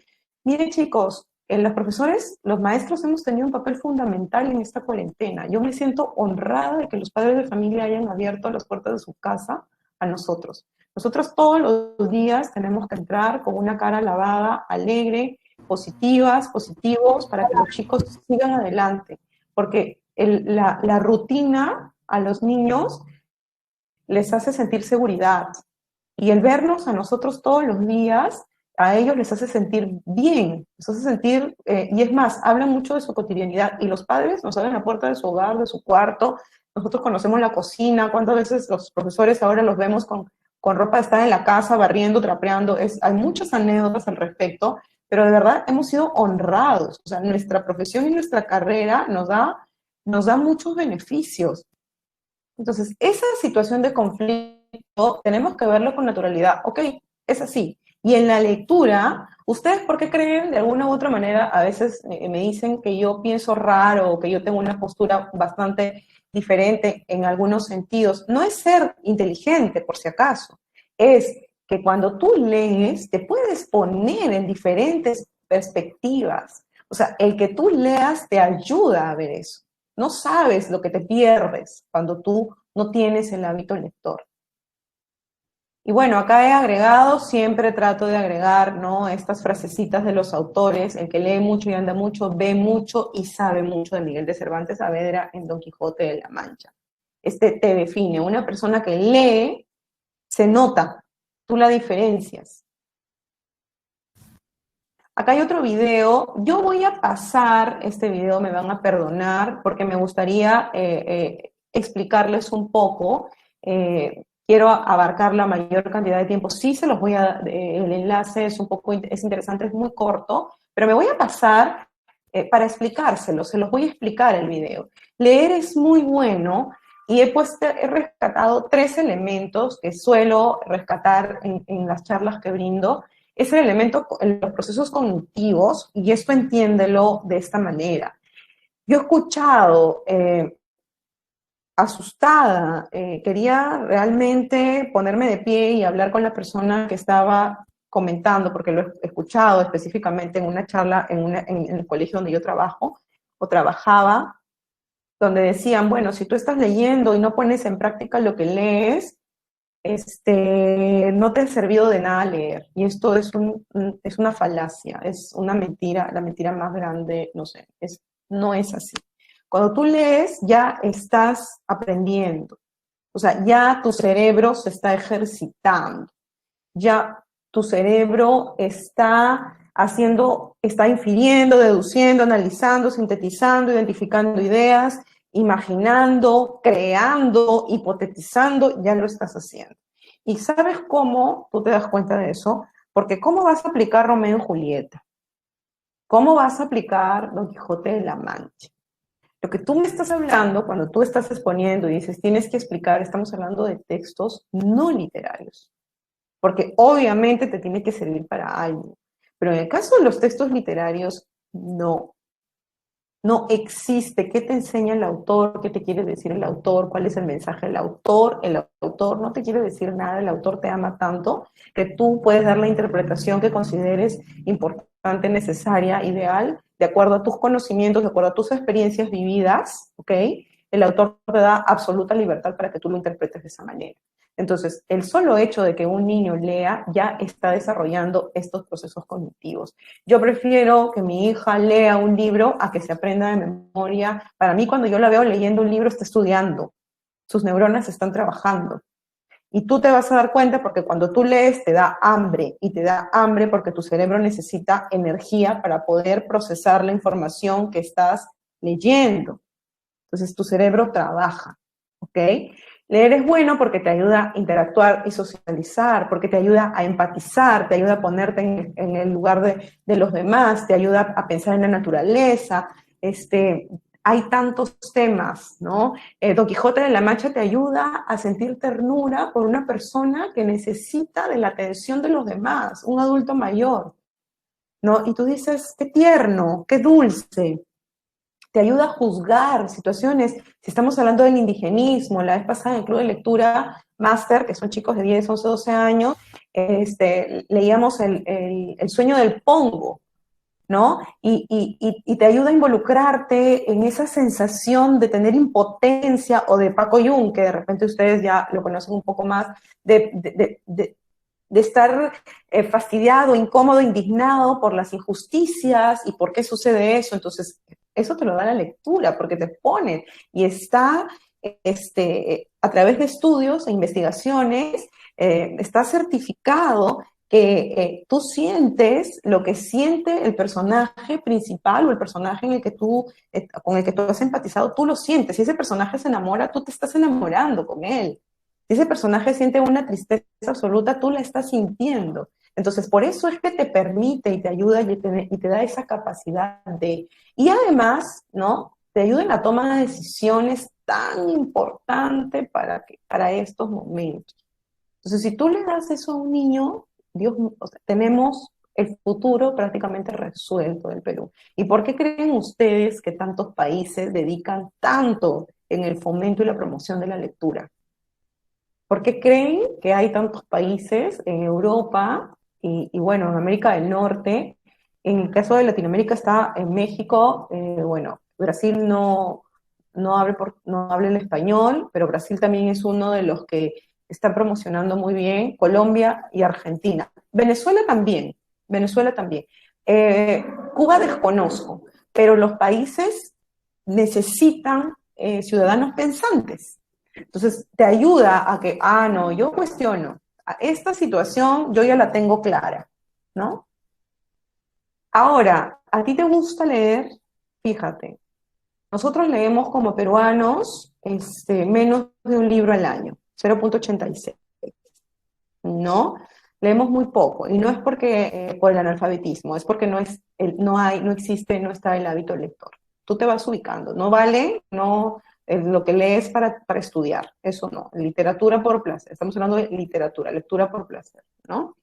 Miren, chicos, los profesores, los maestros hemos tenido un papel fundamental en esta cuarentena. Yo me siento honrada de que los padres de familia hayan abierto las puertas de su casa a nosotros. Nosotros todos los días tenemos que entrar con una cara lavada, alegre, positivos, para que los chicos sigan adelante. Porque la rutina a los niños les hace sentir seguridad. Y el vernos a nosotros todos los días, a ellos les hace sentir bien, les hace sentir, y es más, hablan mucho de su cotidianidad. Y los padres nos abren la puerta de su hogar, de su cuarto. Nosotros conocemos la cocina. ¿Cuántas veces los profesores ahora los vemos con ropa de estar en la casa, barriendo, trapeando? Hay muchas anécdotas al respecto, pero de verdad hemos sido honrados. O sea, nuestra profesión y nuestra carrera nos da muchos beneficios. Entonces, esa situación de conflicto tenemos que verlo con naturalidad. Ok, es así. Y en la lectura, ¿ustedes por qué creen de alguna u otra manera? A veces me dicen que yo pienso raro o que yo tengo una postura bastante diferente en algunos sentidos. No es ser inteligente, por si acaso. Es que cuando tú lees, te puedes poner en diferentes perspectivas. O sea, el que tú leas te ayuda a ver eso. No sabes lo que te pierdes cuando tú no tienes el hábito lector. Y bueno, acá he agregado, siempre trato de agregar, ¿no?, estas frasecitas de los autores. El que lee mucho y anda mucho, ve mucho y sabe mucho, de Miguel de Cervantes Saavedra en Don Quijote de la Mancha. Te define. Una persona que lee, se nota, tú la diferencias. Acá hay otro video. Yo voy a pasar este video, me van a perdonar, porque me gustaría explicarles un poco. Quiero abarcar la mayor cantidad de tiempo. Sí se los voy a dar, el enlace es es interesante, es muy corto, pero me voy a pasar para explicárselo, se los voy a explicar el video. Leer es muy bueno y he rescatado 3 elementos que suelo rescatar en las charlas que brindo. Es el elemento en los procesos cognitivos, y esto entiéndelo de esta manera. Yo he escuchado, asustada, quería realmente ponerme de pie y hablar con la persona que estaba comentando, porque lo he escuchado específicamente en una charla en el colegio donde yo trabajo o trabajaba, donde decían, bueno, si tú estás leyendo y no pones en práctica lo que lees, no te ha servido de nada leer. Y esto es una falacia, es una mentira, la mentira más grande, no sé, no es así. Cuando tú lees, ya estás aprendiendo. O sea, ya tu cerebro se está ejercitando. Ya tu cerebro está infiriendo, deduciendo, analizando, sintetizando, identificando ideas, imaginando, creando, hipotetizando, ya lo estás haciendo. ¿Y sabes cómo tú te das cuenta de eso? Porque ¿cómo vas a aplicar Romeo y Julieta? ¿Cómo vas a aplicar Don Quijote de la Mancha? Lo que tú me estás hablando, cuando tú estás exponiendo y dices tienes que explicar, estamos hablando de textos no literarios. Porque obviamente te tiene que servir para algo. Pero en el caso de los textos literarios, no. No existe. ¿Qué te enseña el autor? ¿Qué te quiere decir el autor? ¿Cuál es el mensaje del autor? El autor no te quiere decir nada. El autor te ama tanto que tú puedes dar la interpretación que consideres importante, necesaria, ideal, de acuerdo a tus conocimientos, de acuerdo a tus experiencias vividas, ¿ok? El autor te da absoluta libertad para que tú lo interpretes de esa manera. Entonces, el solo hecho de que un niño lea ya está desarrollando estos procesos cognitivos. Yo prefiero que mi hija lea un libro a que se aprenda de memoria. Para mí, cuando yo la veo leyendo un libro, está estudiando. Sus neuronas están trabajando. Y tú te vas a dar cuenta porque cuando tú lees te da hambre, y te da hambre porque tu cerebro necesita energía para poder procesar la información que estás leyendo. Entonces, tu cerebro trabaja, ¿ok? Leer es bueno porque te ayuda a interactuar y socializar, porque te ayuda a empatizar, te ayuda a ponerte en el lugar de los demás, te ayuda a pensar en la naturaleza. Hay tantos temas, ¿no? Don Quijote de la Mancha te ayuda a sentir ternura por una persona que necesita de la atención de los demás, un adulto mayor, ¿no? Y tú dices, qué tierno, qué dulce. Te ayuda a juzgar situaciones. Si estamos hablando del indigenismo, la vez pasada en el club de lectura máster, que son chicos de 10, 11, 12 años, leíamos el sueño del pongo, ¿no? Y te ayuda a involucrarte en esa sensación de tener impotencia, o de Paco Jung, que de repente ustedes ya lo conocen un poco más, de estar fastidiado, incómodo, indignado por las injusticias y por qué sucede eso. Entonces, eso te lo da la lectura, porque te pone y está a través de estudios e investigaciones, está certificado que tú sientes lo que siente el personaje principal o el personaje en el que con el que tú has empatizado, tú lo sientes. Si ese personaje se enamora, tú te estás enamorando con él. Si ese personaje siente una tristeza absoluta, tú la estás sintiendo. Entonces, por eso es que te permite y te ayuda y te da esa capacidad de... Y además, ¿no? Te ayuda en la toma de decisiones tan importante para estos momentos. Entonces, si tú le das eso a un niño, Dios, o sea, tenemos el futuro prácticamente resuelto del Perú. ¿Y por qué creen ustedes que tantos países dedican tanto en el fomento y la promoción de la lectura? ¿Por qué creen que hay tantos países en Europa y bueno, en América del Norte? En el caso de Latinoamérica está en México, bueno, Brasil no habla el español, pero Brasil también es uno de los que está promocionando muy bien, Colombia y Argentina. Venezuela también. Cuba desconozco, pero los países necesitan ciudadanos pensantes. Entonces, te ayuda a que, no, yo cuestiono, esta situación yo ya la tengo clara, ¿no? Ahora, ¿a ti te gusta leer? Fíjate, nosotros leemos como peruanos menos de un libro al año, 0,86, ¿no? Leemos muy poco, y no es porque por el analfabetismo, es porque no existe, no está el hábito lector. Tú te vas ubicando, no vale, no... lo que lees para estudiar, eso no, literatura por placer, estamos hablando de literatura, lectura por placer, ¿no?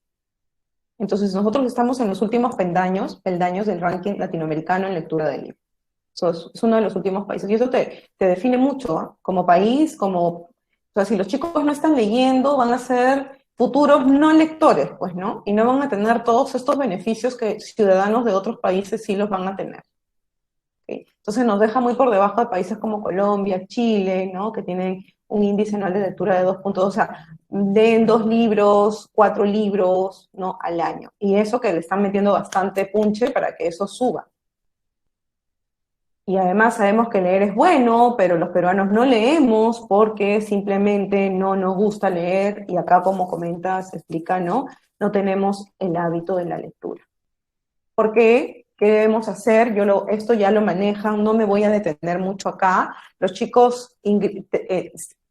Entonces nosotros estamos en los últimos peldaños del ranking latinoamericano en lectura de libros. Es uno de los últimos países, y eso te define mucho, ¿eh? Como país, o sea, si los chicos no están leyendo, van a ser futuros no lectores, pues, ¿no? Y no van a tener todos estos beneficios que ciudadanos de otros países sí los van a tener. Entonces nos deja muy por debajo de países como Colombia, Chile, ¿no? Que tienen un índice anual de lectura de 2.2, o sea, leen 2 libros, 4 libros, ¿no? Al año. Y eso que le están metiendo bastante punche para que eso suba. Y además sabemos que leer es bueno, pero los peruanos no leemos porque simplemente no nos gusta leer, y acá, como comentas, explica, ¿no? No tenemos el hábito de la lectura. ¿Por qué? ¿Qué debemos hacer? Esto ya lo manejan, no me voy a detener mucho acá. Los chicos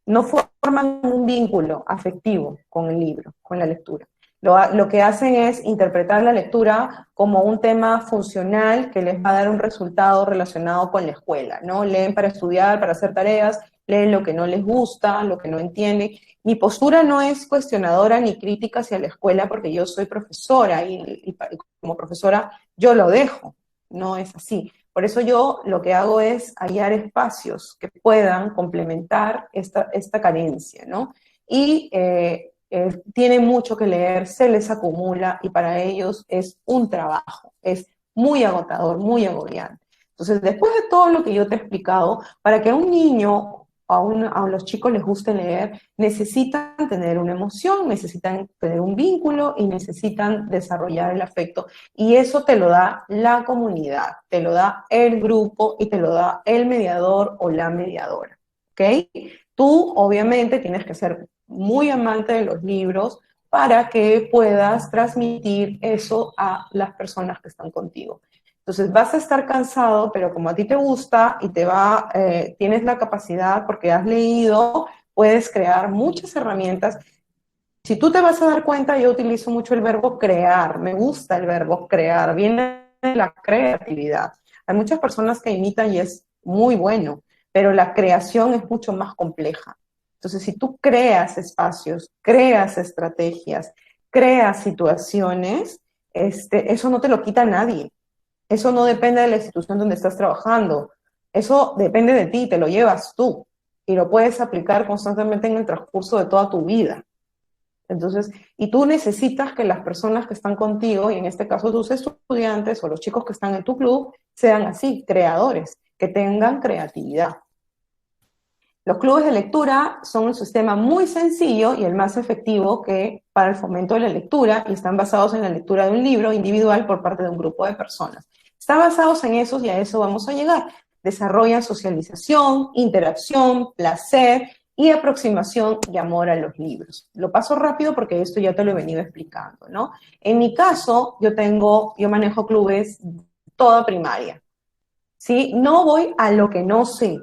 no forman un vínculo afectivo con el libro, con la lectura. Lo que hacen es interpretar la lectura como un tema funcional que les va a dar un resultado relacionado con la escuela, ¿no? Leen para estudiar, para hacer tareas, leen lo que no les gusta, lo que no entienden. Mi postura no es cuestionadora ni crítica hacia la escuela, porque yo soy profesora y como profesora yo lo dejo, no es así. Por eso yo lo que hago es hallar espacios que puedan complementar esta carencia, ¿no? Y tienen mucho que leer, se les acumula, y para ellos es un trabajo, es muy agotador, muy agobiante. Entonces, después de todo lo que yo te he explicado, para que a un niño, a los chicos les guste leer, necesitan tener una emoción, necesitan tener un vínculo y necesitan desarrollar el afecto. Y eso te lo da la comunidad, te lo da el grupo y te lo da el mediador o la mediadora, ¿ok? Tú, obviamente, tienes que ser muy amante de los libros para que puedas transmitir eso a las personas que están contigo. Entonces vas a estar cansado, pero como a ti te gusta y tienes la capacidad porque has leído, puedes crear muchas herramientas. Si tú te vas a dar cuenta, yo utilizo mucho el verbo crear, me gusta el verbo crear, viene de la creatividad. Hay muchas personas que imitan y es muy bueno, pero la creación es mucho más compleja. Entonces, si tú creas espacios, creas estrategias, creas situaciones, eso no te lo quita nadie. Eso no depende de la institución donde estás trabajando. Eso depende de ti, te lo llevas tú y lo puedes aplicar constantemente en el transcurso de toda tu vida. Entonces, y tú necesitas que las personas que están contigo, y en este caso tus estudiantes o los chicos que están en tu club, sean así, creadores, que tengan creatividad. Los clubes de lectura son un sistema muy sencillo y el más efectivo para el fomento de la lectura, y están basados en la lectura de un libro individual por parte de un grupo de personas. Están basados en esos y a eso vamos a llegar. Desarrollan socialización, interacción, placer y aproximación y amor a los libros. Lo paso rápido porque esto ya te lo he venido explicando, ¿no? En mi caso, yo manejo clubes toda primaria, ¿sí? No voy a lo que no sé.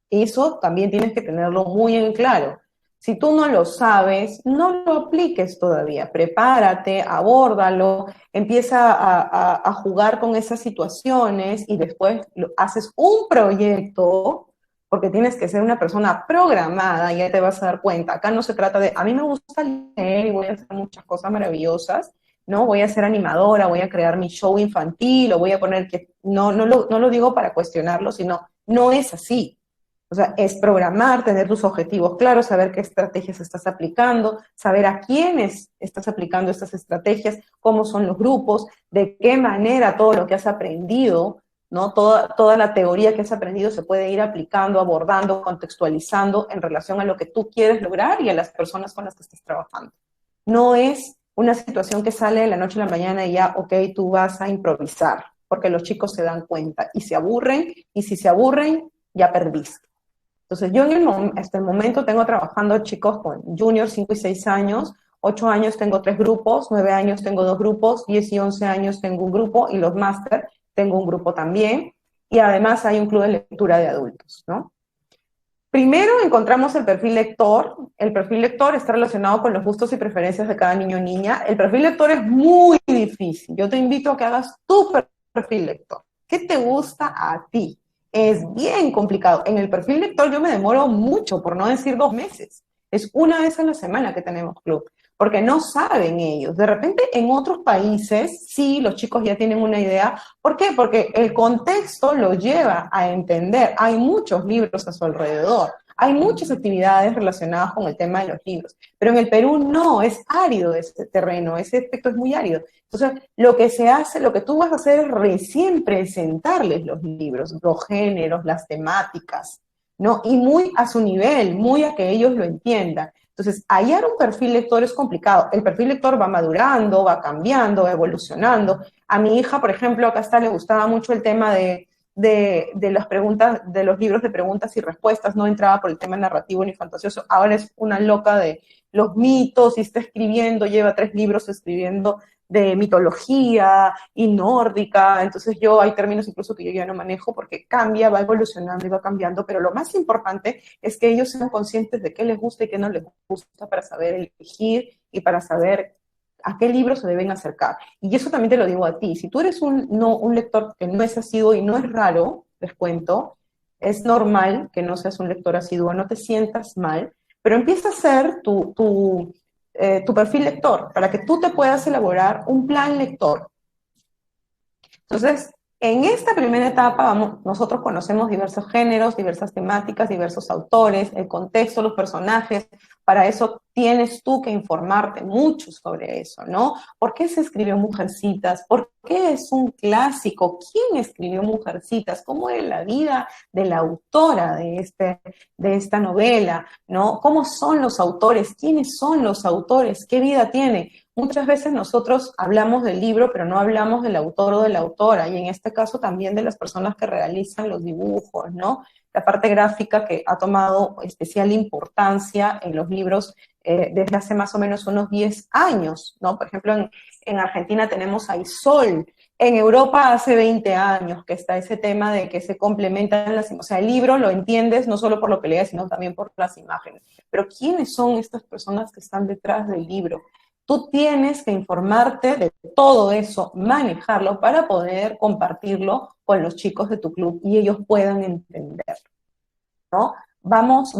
Eso también tienes que tenerlo muy en claro. Si tú no lo sabes, no lo apliques todavía. Prepárate, abórdalo, empieza a jugar con esas situaciones y después haces un proyecto, porque tienes que ser una persona programada, y ya te vas a dar cuenta. Acá no se trata de, a mí me gusta leer y voy a hacer muchas cosas maravillosas, ¿no? Voy a ser animadora, voy a crear mi show infantil, o voy a poner que, no lo digo para cuestionarlo, sino, no es así. O sea, es programar, tener tus objetivos claros, saber qué estrategias estás aplicando, saber a quiénes estás aplicando estas estrategias, cómo son los grupos, de qué manera todo lo que has aprendido, ¿no? Toda la teoría que has aprendido se puede ir aplicando, abordando, contextualizando en relación a lo que tú quieres lograr y a las personas con las que estás trabajando. No es una situación que sale de la noche a la mañana y ya, ok, tú vas a improvisar, porque los chicos se dan cuenta y se aburren, y si se aburren, ya perdiste. Entonces, yo hasta el momento tengo trabajando chicos con junior 5 y 6 años, 8 años tengo 3 grupos, 9 años tengo 2 grupos, 10 y 11 años tengo un grupo, y los máster tengo un grupo también, y además hay un club de lectura de adultos, ¿no? Primero encontramos el perfil lector. El perfil lector está relacionado con los gustos y preferencias de cada niño o niña. El perfil lector es muy difícil. Yo te invito a que hagas tu perfil lector. ¿Qué te gusta a ti? Es bien complicado. En el perfil lector yo me demoro mucho, por no decir 2 meses. Es una vez a la semana que tenemos club, porque no saben ellos. De repente en otros países, sí, los chicos ya tienen una idea. ¿Por qué? Porque el contexto lo lleva a entender. Hay muchos libros a su alrededor. Hay muchas actividades relacionadas con el tema de los libros. Pero en el Perú no, es árido ese terreno, ese aspecto es muy árido. Entonces, lo que se hace, lo que tú vas a hacer es recién presentarles los libros, los géneros, las temáticas, ¿no? Y muy a su nivel, muy a que ellos lo entiendan. Entonces, hallar un perfil lector es complicado. El perfil lector va madurando, va cambiando, va evolucionando. A mi hija, por ejemplo, acá está, le gustaba mucho el tema de las preguntas, de los libros de preguntas y respuestas. No entraba por el tema narrativo ni fantasioso. Ahora es una loca de los mitos y está escribiendo, lleva 3 libros escribiendo de mitología y nórdica. Entonces hay términos incluso que yo ya no manejo porque cambia, va evolucionando y va cambiando, pero lo más importante es que ellos sean conscientes de qué les gusta y qué no les gusta, para saber elegir y para saber a qué libros se deben acercar. Y eso también te lo digo a ti. Si tú eres un lector que no es asiduo, y no es raro, les cuento, es normal que no seas un lector asiduo, no te sientas mal, pero empieza a hacer tu perfil lector, para que tú te puedas elaborar un plan lector. Entonces, en esta primera etapa nosotros conocemos diversos géneros, diversas temáticas, diversos autores, el contexto, los personajes. Para eso tienes tú que informarte mucho sobre eso, ¿no? ¿Por qué se escribió Mujercitas? ¿Por qué es un clásico? ¿Quién escribió Mujercitas? ¿Cómo es la vida de la autora de esta novela? ¿No? ¿Cómo son los autores? ¿Quiénes son los autores? ¿Qué vida tienen? Muchas veces nosotros hablamos del libro, pero no hablamos del autor o de la autora, y en este caso también de las personas que realizan los dibujos, ¿no? La parte gráfica, que ha tomado especial importancia en los libros desde hace más o menos unos 10 años, ¿no? Por ejemplo, en Argentina tenemos a Isol, En Europa hace 20 años que está ese tema de que se complementan las imágenes. O sea, el libro lo entiendes no solo por lo que lees, sino también por las imágenes. Pero ¿quiénes son estas personas que están detrás del libro? Tú tienes que informarte de todo eso, manejarlo para poder compartirlo con los chicos de tu club y ellos puedan entender, ¿no? Vamos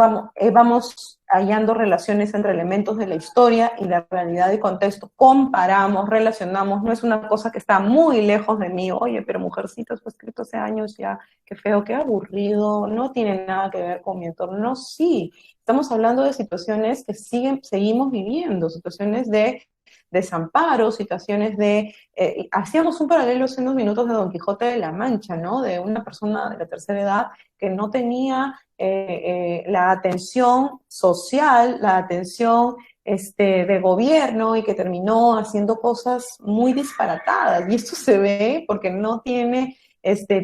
hallando relaciones entre elementos de la historia y la realidad y contexto. Comparamos, relacionamos, no es una cosa que está muy lejos de mí. Oye, pero Mujercita fue escrito hace años ya, qué feo, qué aburrido, no tiene nada que ver con mi entorno. No, sí, estamos hablando de situaciones que seguimos viviendo, situaciones de desamparo, situaciones de... hacíamos un paralelo hace unos minutos de Don Quijote de la Mancha, ¿no? De una persona de la tercera edad que no tenía la atención social, la atención de gobierno y que terminó haciendo cosas muy disparatadas. Y esto se ve porque no tiene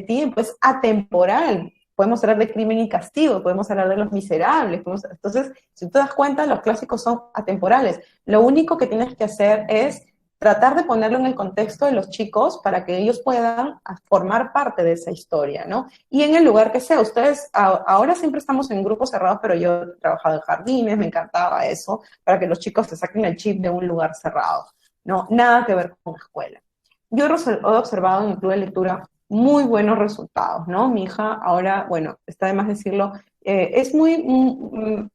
tiempo, es atemporal. Podemos hablar de Crimen y Castigo, podemos hablar de Los Miserables. Entonces, si tú te das cuenta, los clásicos son atemporales. Lo único que tienes que hacer es tratar de ponerlo en el contexto de los chicos para que ellos puedan formar parte de esa historia, ¿no? Y en el lugar que sea, ustedes, ahora siempre estamos en grupos cerrados, pero yo he trabajado en jardines, me encantaba eso, para que los chicos te saquen el chip de un lugar cerrado, ¿no? Nada que ver con la escuela. Yo he observado en el club de lectura muy buenos resultados, ¿no? Mi hija ahora, bueno, está de más decirlo, es muy,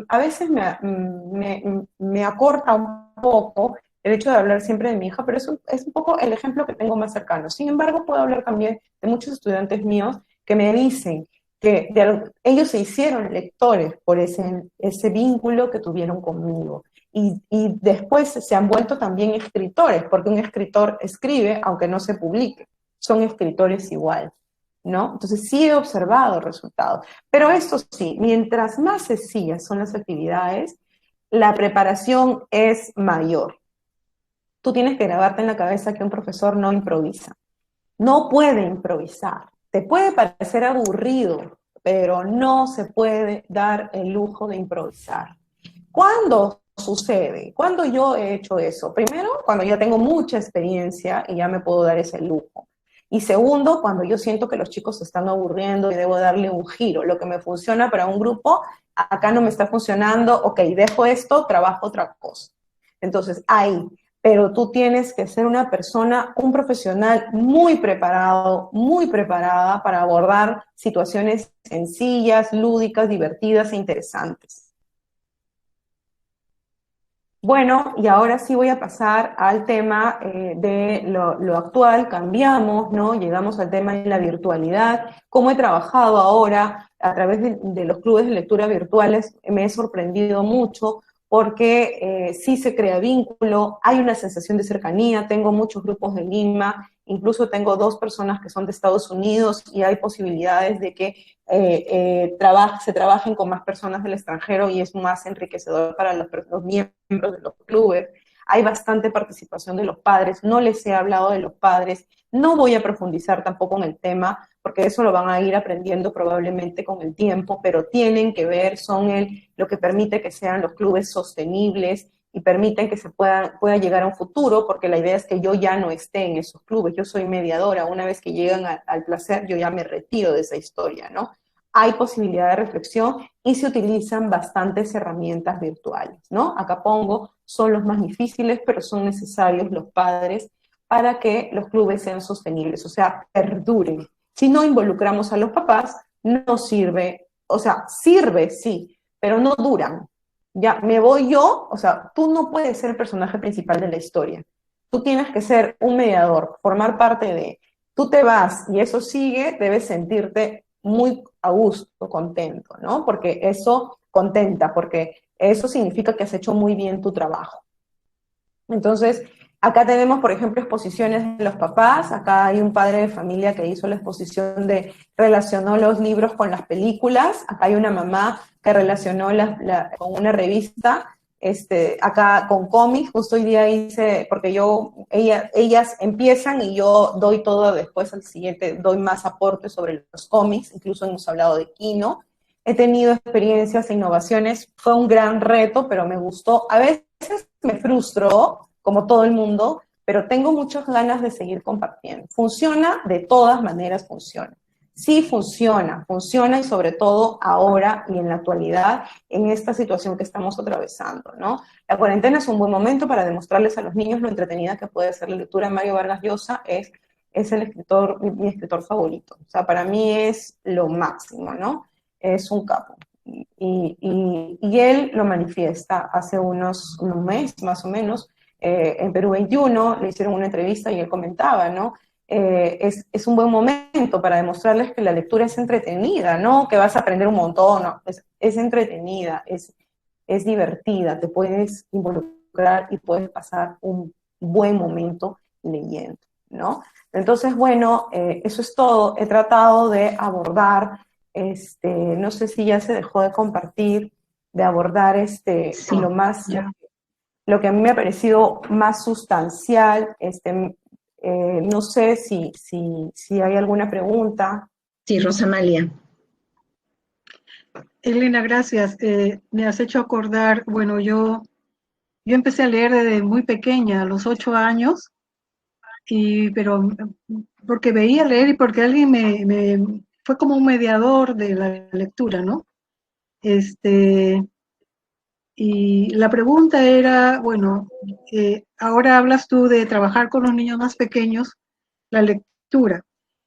a veces me acorta un poco el hecho de hablar siempre de mi hija, pero es un poco el ejemplo que tengo más cercano. Sin embargo, puedo hablar también de muchos estudiantes míos que me dicen que ellos se hicieron lectores por ese vínculo que tuvieron conmigo. Y después se han vuelto también escritores, porque un escritor escribe aunque no se publique. Son escritores igual, ¿no? Entonces sí he observado resultados. Pero esto sí, mientras más sencillas son las actividades, la preparación es mayor. Tú tienes que grabarte en la cabeza que un profesor no improvisa. No puede improvisar. Te puede parecer aburrido, pero no se puede dar el lujo de improvisar. ¿Cuándo sucede? ¿Cuándo yo he hecho eso? Primero, cuando ya tengo mucha experiencia y ya me puedo dar ese lujo. Y segundo, cuando yo siento que los chicos se están aburriendo y debo darle un giro. Lo que me funciona para un grupo, acá no me está funcionando, ok, dejo esto, trabajo otra cosa. Entonces, ahí. Pero tú tienes que ser una persona, un profesional muy preparado, muy preparada para abordar situaciones sencillas, lúdicas, divertidas e interesantes. Bueno, y ahora sí voy a pasar al tema de lo actual, cambiamos, ¿no? Llegamos al tema de la virtualidad. Cómo he trabajado ahora a través de los clubes de lectura virtuales, me he sorprendido mucho porque sí se crea vínculo, hay una sensación de cercanía, tengo muchos grupos de Lima, incluso tengo 2 personas que son de Estados Unidos y hay posibilidades de que se trabajen con más personas del extranjero y es más enriquecedor para los miembros de los clubes. Hay bastante participación de los padres, no les he hablado de los padres, no voy a profundizar tampoco en el tema, porque eso lo van a ir aprendiendo probablemente con el tiempo, pero tienen que ver, son lo que permite que sean los clubes sostenibles y permiten que se pueda llegar a un futuro, porque la idea es que yo ya no esté en esos clubes, yo soy mediadora, una vez que llegan al placer, yo ya me retiro de esa historia, ¿no? Hay posibilidad de reflexión y se utilizan bastantes herramientas virtuales, ¿no? Acá pongo, son los más difíciles, pero son necesarios los padres para que los clubes sean sostenibles, o sea, perduren. Si no involucramos a los papás, no sirve, o sea, sirve, sí, pero no duran. Ya, me voy yo, o sea, tú no puedes ser el personaje principal de la historia. Tú tienes que ser un mediador, formar parte de... Tú te vas y eso sigue, debes sentirte muy a gusto, contento, ¿no? Porque eso contenta, porque eso significa que has hecho muy bien tu trabajo. Entonces, acá tenemos, por ejemplo, exposiciones de los papás. Acá hay un padre de familia que hizo la exposición relacionó los libros con las películas. Acá hay una mamá que relacionó con una revista, acá con cómics. Justo hoy día hice, porque ellas empiezan y yo doy todo después al siguiente, doy más aportes sobre los cómics. Incluso hemos hablado de Kino. He tenido experiencias e innovaciones. Fue un gran reto, pero me gustó. A veces me frustró, como todo el mundo, pero tengo muchas ganas de seguir compartiendo. ¿Funciona? De todas maneras funciona. Sí funciona, funciona y sobre todo ahora y en la actualidad, en esta situación que estamos atravesando, ¿no? La cuarentena es un buen momento para demostrarles a los niños lo entretenida que puede ser la lectura. Mario Vargas Llosa es el escritor, mi escritor favorito. O sea, para mí es lo máximo, ¿no? Es un capo. Y él lo manifiesta hace un mes, más o menos, en Perú 21, le hicieron una entrevista y él comentaba, ¿no? Es un buen momento para demostrarles que la lectura es entretenida, ¿no? Que vas a aprender un montón, no, es entretenida, es divertida, te puedes involucrar y puedes pasar un buen momento leyendo, ¿no? Entonces, bueno, eso es todo. He tratado de abordar, no sé si ya se dejó de compartir, de abordar Sí. lo más, lo que a mí me ha parecido más sustancial, no sé si hay alguna pregunta. Sí, Rosamalia. Elena, gracias. Me has hecho acordar, bueno, yo empecé a leer desde muy pequeña, a los 8 años, pero porque veía leer y porque alguien me fue como un mediador de la lectura, ¿no? Y la pregunta era, bueno, ahora hablas tú de trabajar con los niños más pequeños, la lectura.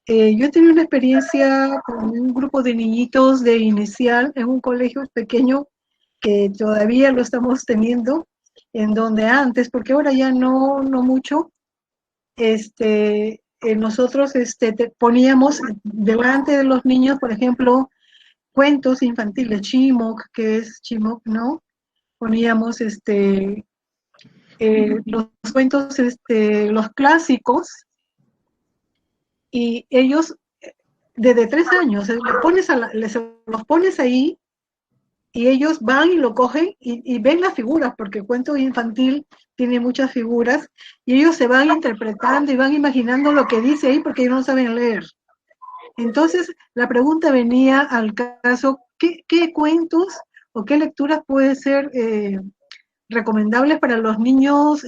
Yo he tenido una experiencia con un grupo de niñitos de inicial en un colegio pequeño que todavía lo estamos teniendo, en donde antes, porque ahora ya no mucho, nosotros poníamos delante de los niños, por ejemplo, cuentos infantiles, Chimok, que es Chimok, ¿no? Poníamos los cuentos, los clásicos, y ellos desde 3 años los pones ahí y ellos van y lo cogen y ven las figuras, porque el cuento infantil tiene muchas figuras, y ellos se van interpretando y van imaginando lo que dice ahí porque ellos no saben leer. Entonces, la pregunta venía al caso, ¿qué cuentos o qué lecturas puede ser recomendables para los niños,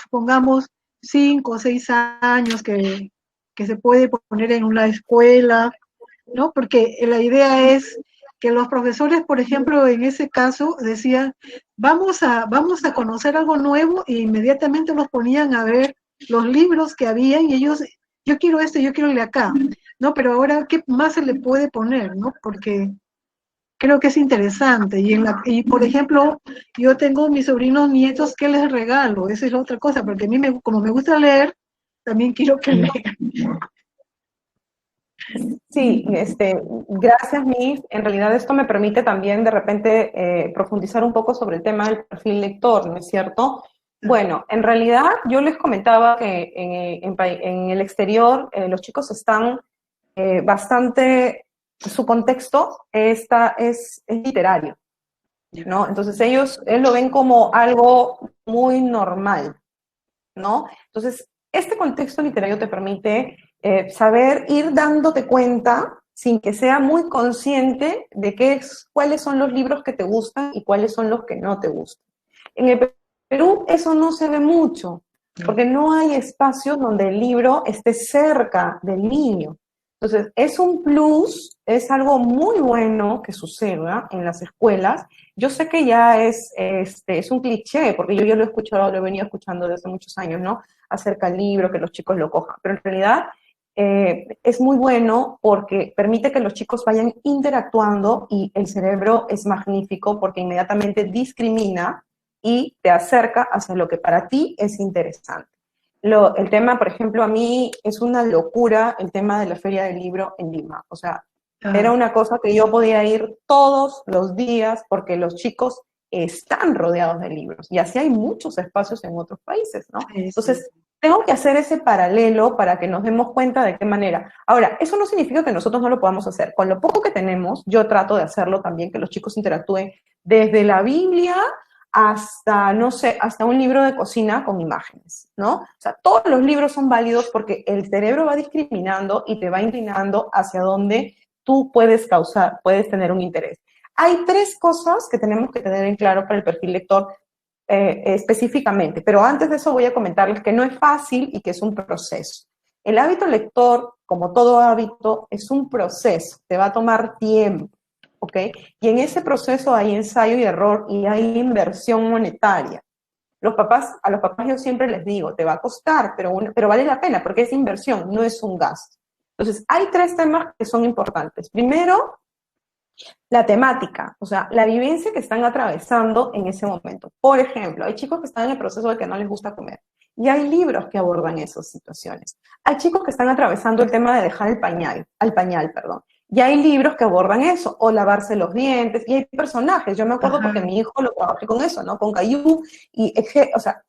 pongamos 5 o 6 años, que se puede poner en una escuela, ¿no? Porque la idea es que los profesores, por ejemplo, en ese caso, decían, vamos a conocer algo nuevo, e inmediatamente los ponían a ver los libros que habían, y ellos, yo quiero yo quiero el de acá, ¿no? Pero ahora, ¿qué más se le puede poner, no? Porque creo que es interesante. Y por ejemplo, yo tengo mis sobrinos nietos, ¿qué les regalo? Esa es otra cosa, porque a mí, como me gusta leer, también quiero que lean. Sí, gracias, Miss. En realidad esto me permite también de repente profundizar un poco sobre el tema del perfil lector, ¿no es cierto? Bueno, en realidad yo les comentaba que en el exterior los chicos están bastante, su contexto es literario, ¿no? Entonces ellos lo ven como algo muy normal, ¿no? Entonces, este contexto literario te permite saber ir dándote cuenta, sin que sea muy consciente, de cuáles son los libros que te gustan y cuáles son los que no te gustan. En el Perú eso no se ve mucho, porque no hay espacios donde el libro esté cerca del niño. Entonces, es un plus, es algo muy bueno que suceda en las escuelas. Yo sé que ya es un cliché, porque yo lo he escuchado, lo he venido escuchando desde muchos años, ¿no? Acerca del libro, que los chicos lo cojan. Pero en realidad es muy bueno porque permite que los chicos vayan interactuando, y el cerebro es magnífico porque inmediatamente discrimina y te acerca hacia lo que para ti es interesante. El tema, por ejemplo, a mí es una locura el tema de la Feria del Libro en Lima. O sea, era una cosa que yo podía ir todos los días porque los chicos están rodeados de libros. Y así hay muchos espacios en otros países, ¿no? Entonces, tengo que hacer ese paralelo para que nos demos cuenta de qué manera. Ahora, eso no significa que nosotros no lo podamos hacer. Con lo poco que tenemos, yo trato de hacerlo también, que los chicos interactúen desde la Biblia hasta, no sé, hasta un libro de cocina con imágenes, ¿no? O sea, todos los libros son válidos porque el cerebro va discriminando y te va inclinando hacia donde tú puedes tener un interés. Hay 3 cosas que tenemos que tener en claro para el perfil lector específicamente, pero antes de eso voy a comentarles que no es fácil y que es un proceso. El hábito lector, como todo hábito, es un proceso, te va a tomar tiempo, ¿ok? Y en ese proceso hay ensayo y error y hay inversión monetaria. A los papás yo siempre les digo, te va a costar, pero vale la pena porque es inversión, no es un gasto. Entonces, hay 3 temas que son importantes. Primero, la temática, o sea, la vivencia que están atravesando en ese momento. Por ejemplo, hay chicos que están en el proceso de que no les gusta comer y hay libros que abordan esas situaciones. Hay chicos que están atravesando el tema de dejar al pañal, perdón. Y hay libros que abordan eso, o lavarse los dientes, y hay personajes. Yo me acuerdo porque mi hijo lo trabajé con eso, ¿no? Con Caillou, o sea,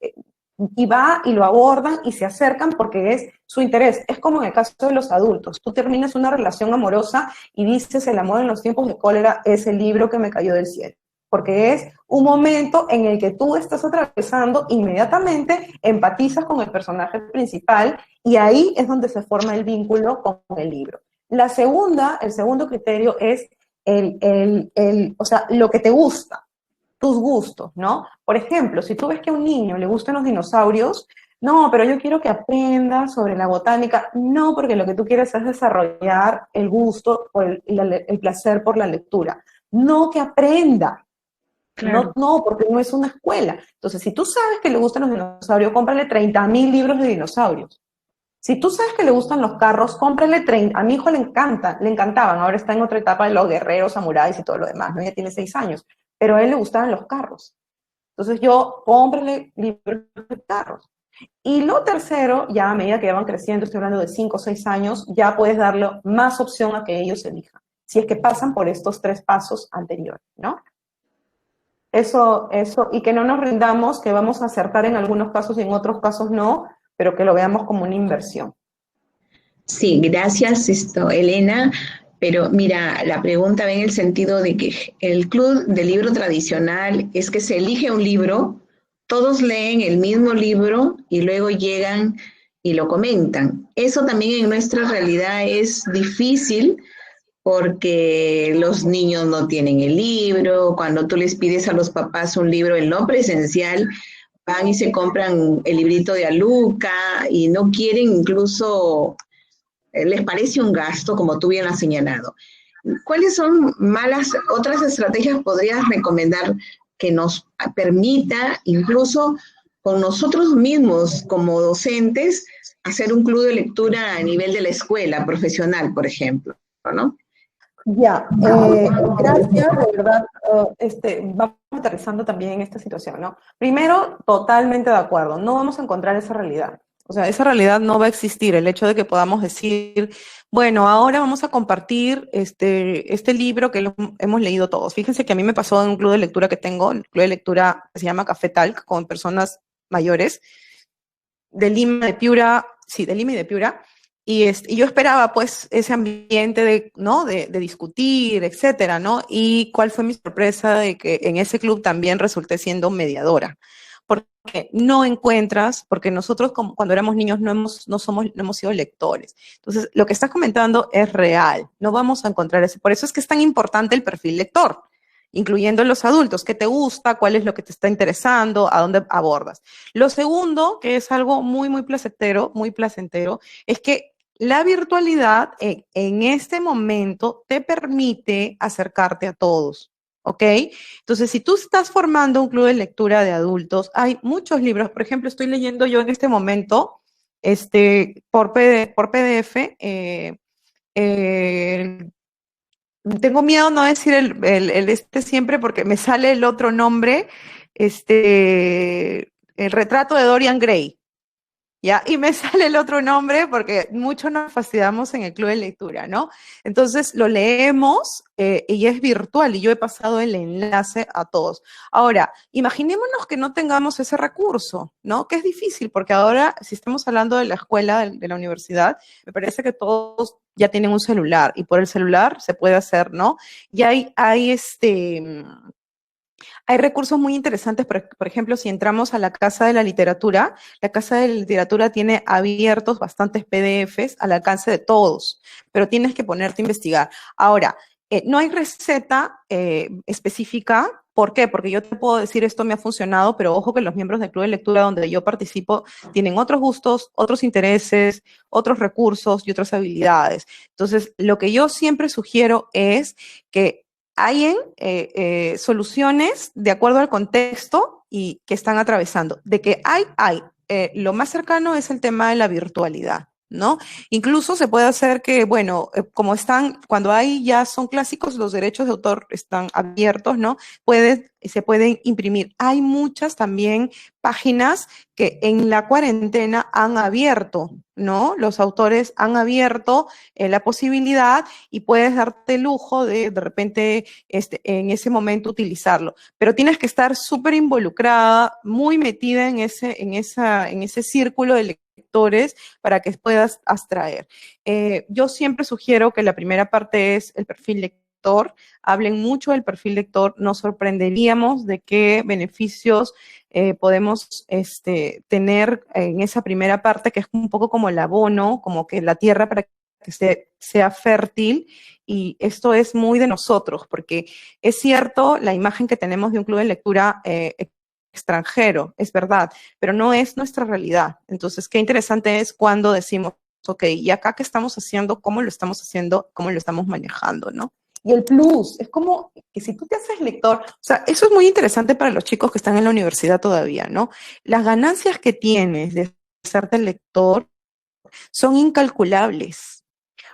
y va y lo abordan y se acercan porque es su interés. Es como en el caso de los adultos. Tú terminas una relación amorosa y dices, el amor en los tiempos de cólera es el libro que me cayó del cielo. Porque es un momento en el que tú estás atravesando, inmediatamente empatizas con el personaje principal y ahí es donde se forma el vínculo con el libro. El segundo criterio es o sea, lo que te gusta, tus gustos, ¿no? Por ejemplo, si tú ves que a un niño le gustan los dinosaurios, no, pero yo quiero que aprenda sobre la botánica. No, porque lo que tú quieres es desarrollar el gusto o el placer por la lectura. No que aprenda. Claro. No, porque no es una escuela. Entonces, si tú sabes que le gustan los dinosaurios, cómprale 30.000 libros de dinosaurios. Si tú sabes que le gustan los carros, cómprale 30. A mi hijo le encantaban. Ahora está en otra etapa de los guerreros, samuráis y todo lo demás, ¿no? Ya tiene 6 años. Pero a él le gustaban los carros. Entonces cómprale libros de carros. Y lo tercero, ya a medida que van creciendo, estoy hablando de 5 o 6 años, ya puedes darle más opción a que ellos elijan. Si es que pasan por estos 3 pasos anteriores, ¿no? Eso, y que no nos rindamos, que vamos a acertar en algunos casos y en otros casos no, pero que lo veamos como una inversión. Sí, gracias, Elena. Pero mira, la pregunta va en el sentido de que el club del libro tradicional es que se elige un libro, todos leen el mismo libro y luego llegan y lo comentan. Eso también en nuestra realidad es difícil porque los niños no tienen el libro. Cuando tú les pides a los papás un libro en no presencial, van y se compran el librito de Aluca y no quieren, incluso les parece un gasto, como tú bien has señalado. ¿Cuáles son otras estrategias podrías recomendar que nos permita, incluso con nosotros mismos como docentes, hacer un club de lectura a nivel de la escuela profesional, por ejemplo, ¿no? Ya, gracias, de verdad, vamos aterrizando también en esta situación, ¿no? Primero, totalmente de acuerdo, no vamos a encontrar esa realidad. O sea, esa realidad no va a existir, el hecho de que podamos decir, bueno, ahora vamos a compartir este libro que hemos leído todos. Fíjense que a mí me pasó en un club de lectura que tengo, el club de lectura que se llama Café Talk, con personas mayores, de Lima, de Piura, sí, de Lima y de Piura, y yo esperaba, pues, ese ambiente ¿no? de discutir, etcétera, ¿no? Y cuál fue mi sorpresa de que en ese club también resulté siendo mediadora. Porque no encuentras, porque nosotros cuando éramos niños no hemos sido lectores. Entonces, lo que estás comentando es real. No vamos a encontrar eso. Por eso es que es tan importante el perfil lector, incluyendo los adultos. ¿Qué te gusta? ¿Cuál es lo que te está interesando? ¿A dónde abordas? Lo segundo, que es algo muy, muy placentero, es que la virtualidad en este momento te permite acercarte a todos, ¿ok? Entonces, si tú estás formando un club de lectura de adultos, hay muchos libros. Por ejemplo, estoy leyendo yo en este momento, por PDF, tengo miedo no decir el siempre porque me sale el otro nombre, el retrato de Dorian Gray. ¿Ya? Y me sale el otro nombre porque mucho nos fastidiamos en el club de lectura, ¿no? Entonces lo leemos y es virtual y yo he pasado el enlace a todos. Ahora, imaginémonos que no tengamos ese recurso, ¿no? Que es difícil porque ahora, si estamos hablando de la escuela, de la universidad, me parece que todos ya tienen un celular y por el celular se puede hacer, ¿no? Y hay recursos muy interesantes, por ejemplo, si entramos a la Casa de la Literatura tiene abiertos bastantes PDFs al alcance de todos, pero tienes que ponerte a investigar. Ahora, no hay receta específica. ¿Por qué? Porque yo te puedo decir esto me ha funcionado, pero ojo que los miembros del club de lectura donde yo participo tienen otros gustos, otros intereses, otros recursos y otras habilidades. Entonces, lo que yo siempre sugiero es que hay soluciones de acuerdo al contexto y que están atravesando. De que hay. Lo más cercano es el tema de la virtualidad, ¿no? Incluso se puede hacer que, bueno, como cuando ya son clásicos, los derechos de autor están abiertos, ¿no? Se pueden imprimir. Hay muchas también páginas que en la cuarentena han abierto, ¿no? Los autores han abierto la posibilidad y puedes darte el lujo de repente en ese momento utilizarlo. Pero tienes que estar súper involucrada, muy metida en ese círculo de lectores para que puedas abstraer. Yo siempre sugiero que la primera parte es el perfil lector. Hablen mucho del perfil lector, nos sorprenderíamos de qué beneficios podemos tener en esa primera parte, que es un poco como el abono, como que la tierra para que sea fértil, y esto es muy de nosotros, porque es cierto la imagen que tenemos de un club de lectura extranjero, es verdad, pero no es nuestra realidad. Entonces, qué interesante es cuando decimos, ok, ¿y acá qué estamos haciendo? ¿Cómo lo estamos haciendo? ¿Cómo lo estamos manejando? ¿No? Y el plus, es como que si tú te haces lector, o sea, eso es muy interesante para los chicos que están en la universidad todavía, ¿no? Las ganancias que tienes de hacerte lector son incalculables,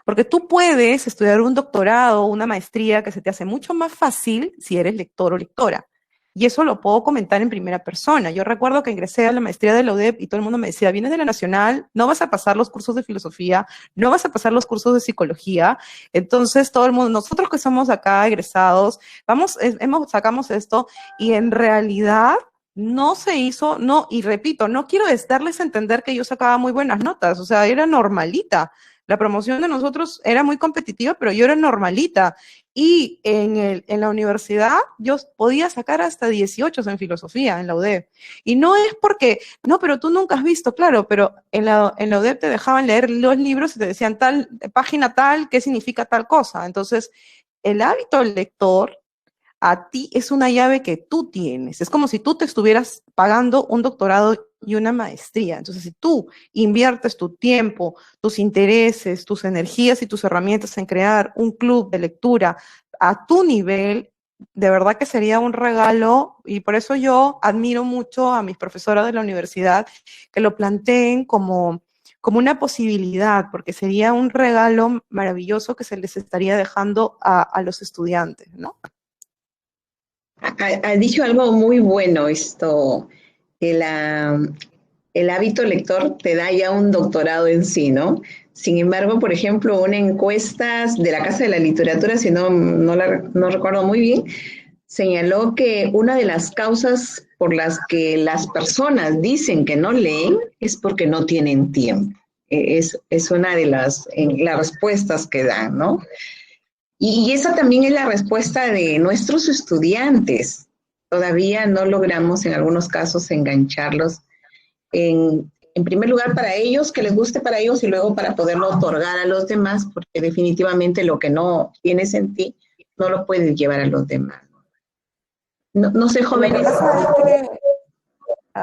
porque tú puedes estudiar un doctorado o una maestría que se te hace mucho más fácil si eres lector o lectora. Y eso lo puedo comentar en primera persona. Yo recuerdo que ingresé a la maestría de la UDEP y todo el mundo me decía, vienes de la Nacional, no vas a pasar los cursos de filosofía, no vas a pasar los cursos de psicología. Entonces todo el mundo, nosotros que somos acá egresados, sacamos esto y en realidad no se hizo, no, y repito, no quiero darles a entender que yo sacaba muy buenas notas, o sea, era normalita. La promoción de nosotros era muy competitiva, pero yo era normalita. Y en la universidad yo podía sacar hasta 18 en filosofía, en la UDEP. Y no es porque, no, pero tú nunca has visto, claro, pero en la UDEP te dejaban leer los libros y te decían página tal, qué significa tal cosa. Entonces, el hábito lector a ti es una llave que tú tienes. Es como si tú te estuvieras pagando un doctorado y una maestría. Entonces, si tú inviertes tu tiempo, tus intereses, tus energías y tus herramientas en crear un club de lectura a tu nivel, de verdad que sería un regalo, y por eso yo admiro mucho a mis profesoras de la universidad que lo planteen como una posibilidad, porque sería un regalo maravilloso que se les estaría dejando a los estudiantes, ¿no? Ha dicho algo muy bueno esto, que el hábito lector te da ya un doctorado en sí, ¿no? Sin embargo, por ejemplo, una encuesta de la Casa de la Literatura, si no recuerdo muy bien, señaló que una de las causas por las que las personas dicen que no leen es porque no tienen tiempo. Es una de las respuestas que dan, ¿no? Y esa también es la respuesta de nuestros estudiantes. Todavía no logramos en algunos casos engancharlos en primer lugar para ellos, que les guste para ellos y luego para poderlo otorgar a los demás, porque definitivamente lo que no tienes en ti no lo puedes llevar a los demás. No sé, jóvenes.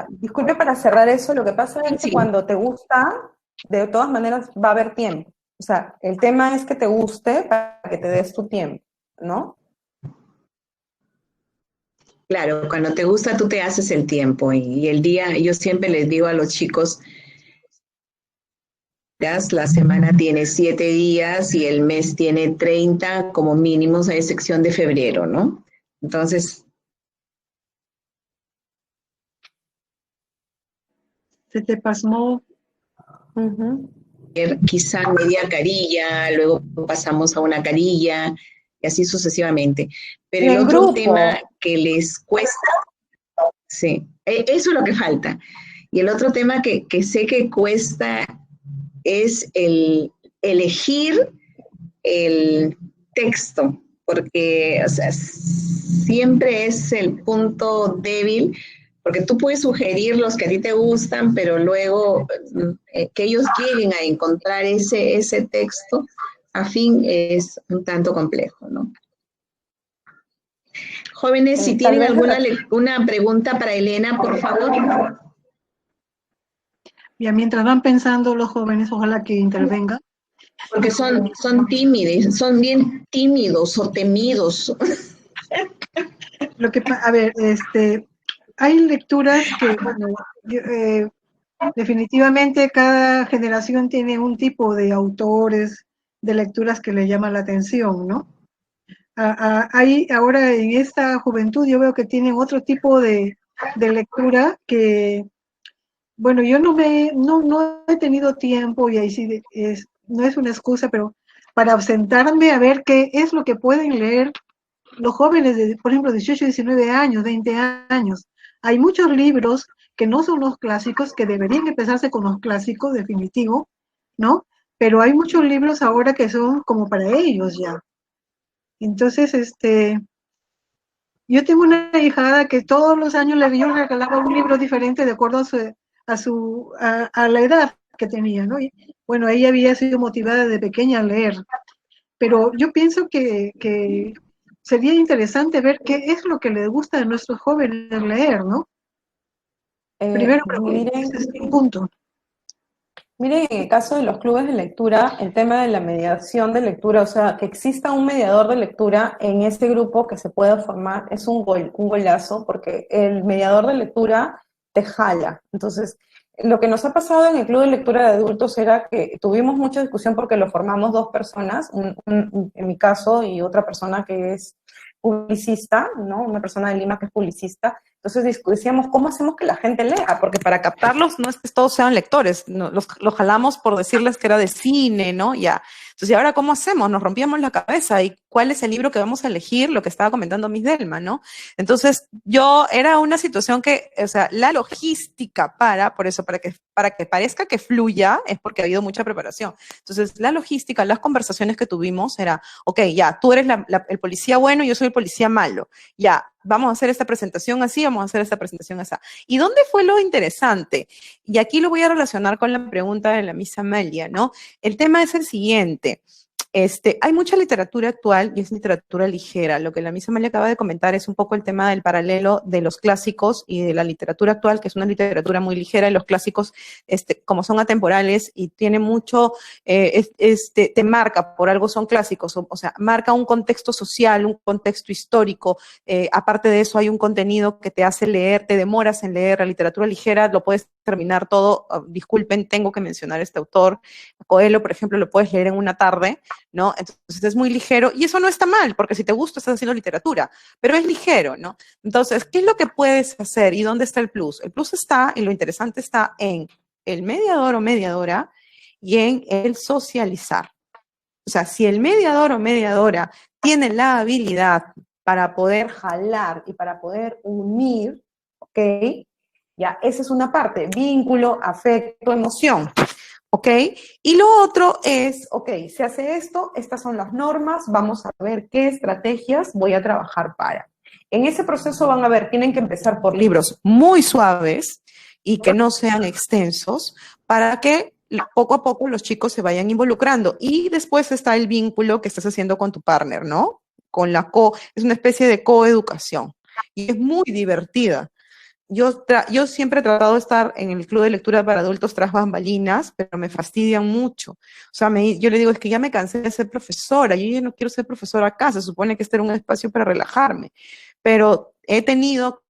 Disculpe para cerrar eso, lo que pasa es que Sí. Cuando te gusta, de todas maneras va a haber tiempo. O sea, el tema es que te guste para que te des tu tiempo, ¿no? Claro, cuando te gusta tú te haces el tiempo y el día, yo siempre les digo a los chicos, la semana tiene 7 días y el mes tiene 30 como mínimos a excepción de febrero, ¿no? Entonces... Se te pasmó. Quizá media carilla, luego pasamos a una carilla y así sucesivamente. Pero el otro tema que les cuesta, sí, eso es lo que falta. Y el otro tema que sé que cuesta es el elegir el texto, porque o sea, siempre es el punto débil, porque tú puedes sugerir los que a ti te gustan, pero luego que ellos lleguen a encontrar ese texto afín es un tanto complejo, ¿no? Jóvenes, si Tal tienen vez alguna una pregunta para Elena, por favor. Ya mientras van pensando los jóvenes, ojalá que intervengan. Porque son tímidos, son bien tímidos o temidos. A ver, hay lecturas que, bueno, definitivamente cada generación tiene un tipo de autores, de lecturas que le llaman la atención, ¿no? Hay ahora en esta juventud yo veo que tienen otro tipo de lectura que, bueno, yo no he tenido tiempo y ahí sí no es una excusa, pero para ausentarme a ver qué es lo que pueden leer los jóvenes de, por ejemplo, 18, 19 años, 20 años. Hay muchos libros que no son los clásicos, que deberían empezarse con los clásicos, definitivo, ¿no? Pero hay muchos libros ahora que son como para ellos ya. Entonces, yo tengo una hijada que todos los años yo le regalaba un libro diferente de acuerdo a la edad que tenía, ¿no? Y, bueno, ella había sido motivada de pequeña a leer, pero yo pienso que sería interesante ver qué es lo que les gusta a nuestros jóvenes leer, ¿no? Primero, Miren, ese es un punto. Miren, en el caso de los clubes de lectura, el tema de la mediación de lectura, o sea, que exista un mediador de lectura en este grupo que se pueda formar, es un golazo, porque el mediador de lectura te jala. Entonces, lo que nos ha pasado en el club de lectura de adultos era que tuvimos mucha discusión porque lo formamos dos personas, en mi caso y otra persona que es publicista, ¿no? Una persona de Lima que es publicista. Entonces decíamos, ¿cómo hacemos que la gente lea? Porque para captarlos no es que todos sean lectores, no, los jalamos por decirles que era de cine, ¿no? Ya. Entonces, ¿y ahora cómo hacemos? Nos rompíamos la cabeza. ¿Y cuál es el libro que vamos a elegir? Lo que estaba comentando Miss Delma, ¿no? Entonces, era una situación que, o sea, la logística por eso, para que parezca que fluya, es porque ha habido mucha preparación. Entonces, la logística, las conversaciones que tuvimos era, ok, ya, tú eres el policía bueno, yo soy el policía malo. Ya, vamos a hacer esta presentación así, vamos a hacer esta presentación así. ¿Y dónde fue lo interesante? Y aquí lo voy a relacionar con la pregunta de la Miss Amelia, ¿no? El tema es el siguiente. Hay mucha literatura actual y es literatura ligera. Lo que la Miss Amelia acaba de comentar es un poco el tema del paralelo de los clásicos y de la literatura actual, que es una literatura muy ligera, y los clásicos, como son atemporales y tiene mucho, te marca, por algo son clásicos, o sea, marca un contexto social, un contexto histórico. Aparte de eso, hay un contenido que te hace leer, te demoras en leer. La literatura ligera lo puedes terminar todo. Disculpen, tengo que mencionar este autor. Coelho, por ejemplo, lo puedes leer en una tarde, ¿no? Entonces es muy ligero y eso no está mal, porque si te gusta estás haciendo literatura, pero es ligero, ¿no? Entonces, ¿qué es lo que puedes hacer y dónde está el plus? El plus está, y lo interesante está en el mediador o mediadora y en el socializar. O sea, si el mediador o mediadora tiene la habilidad para poder jalar y para poder unir, ¿ok? Ya, esa es una parte, vínculo, afecto, emoción. ¿Ok? Y lo otro es, ok, se hace esto, estas son las normas, vamos a ver qué estrategias voy a trabajar para. En ese proceso van a ver, tienen que empezar por libros muy suaves y que no sean extensos para que poco a poco los chicos se vayan involucrando. Y después está el vínculo que estás haciendo con tu partner, ¿no? Es una especie de coeducación y es muy divertida. Yo siempre he tratado de estar en el club de lectura para adultos tras bambalinas, pero me fastidian mucho. O sea, yo le digo, es que ya me cansé de ser profesora, yo ya no quiero ser profesora acá, se supone que este era un espacio para relajarme. Pero he tenido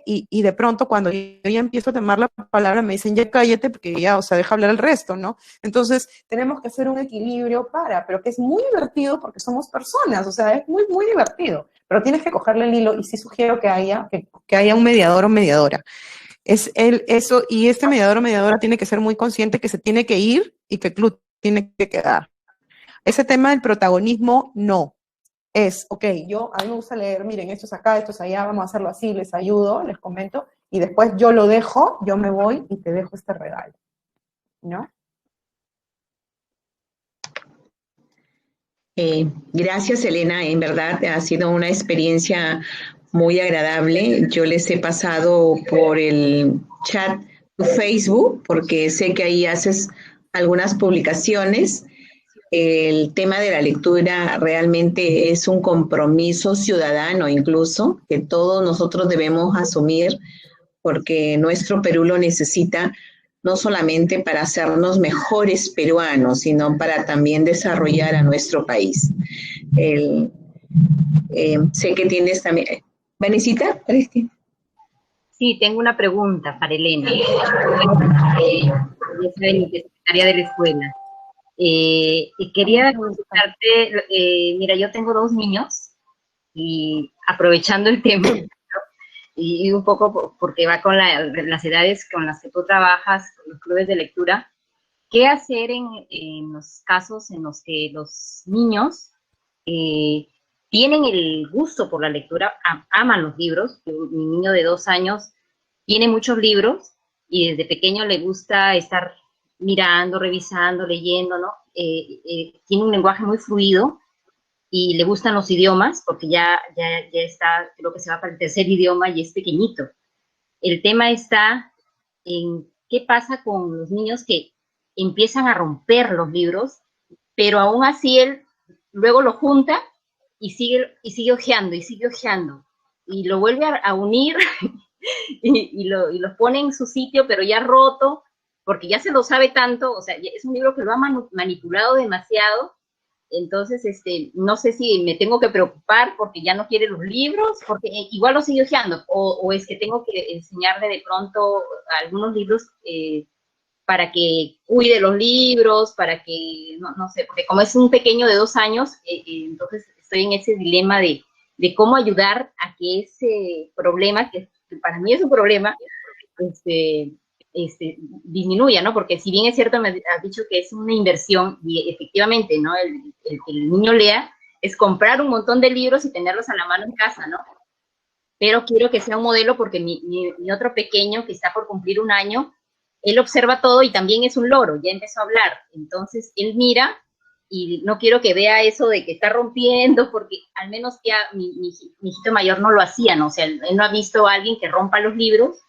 y de pronto cuando yo ya empiezo a tomar la palabra me dicen, ya cállate, porque ya, o sea, deja hablar al resto, ¿no? Entonces, tenemos que hacer un equilibrio pero que es muy divertido porque somos personas, o sea, es muy, muy divertido. Pero tienes que cogerle el hilo y sí sugiero que haya un mediador o mediadora. Eso, y este mediador o mediadora tiene que ser muy consciente que se tiene que ir y que el club tiene que quedar. Ese tema del protagonismo, no. Ok, a mí me gusta leer, miren, esto es acá, esto es allá, vamos a hacerlo así, les ayudo, les comento, y después yo lo dejo, yo me voy y te dejo este regalo, ¿no? Gracias, Elena. En verdad ha sido una experiencia muy agradable. Yo les he pasado por el chat tu Facebook, porque sé que ahí haces algunas publicaciones. el tema de la lectura realmente es un compromiso ciudadano incluso, que todos nosotros debemos asumir, porque nuestro Perú lo necesita no solamente para hacernos mejores peruanos, sino para también desarrollar a nuestro país. Sé que tienes también... ¿Vanesita? Sí, tengo una pregunta para Elena. Ella es mi secretaria de la escuela. Quería consultarte, mira, yo tengo 2 niños y aprovechando el tema, y un poco porque va con las edades con las que tú trabajas, los clubes de lectura, ¿qué hacer en los casos en los que los niños tienen el gusto por la lectura, aman los libros? Mi niño de 2 años tiene muchos libros y desde pequeño le gusta estar mirando, revisando, leyendo, ¿no? Tiene un lenguaje muy fluido y le gustan los idiomas, porque ya está, creo que se va para el 3er idioma y es pequeñito. El tema está en qué pasa con los niños que empiezan a romper los libros, pero aún así él luego lo junta y sigue hojeando, y lo vuelve a unir y lo pone en su sitio, pero ya roto, porque ya se lo sabe tanto, o sea, es un libro que lo ha manipulado demasiado. Entonces, no sé si me tengo que preocupar porque ya no quiere los libros, porque igual lo sigue hojeando, o es que tengo que enseñarle de pronto algunos libros para que cuide los libros, para que, no sé, porque como es un pequeño de 2 años, entonces estoy en ese dilema de cómo ayudar a que ese problema, que para mí es un problema, disminuya, ¿no? Porque si bien es cierto, me has dicho que es una inversión, y efectivamente, ¿no? El que el niño lea es comprar un montón de libros y tenerlos a la mano en casa, ¿no? Pero quiero que sea un modelo porque mi otro pequeño, que está por cumplir 1 año, él observa todo y también es un loro, ya empezó a hablar. Entonces, él mira y no quiero que vea eso de que está rompiendo, porque al menos ya mi hijito mayor no lo hacía, ¿no? O sea, él no ha visto a alguien que rompa los libros,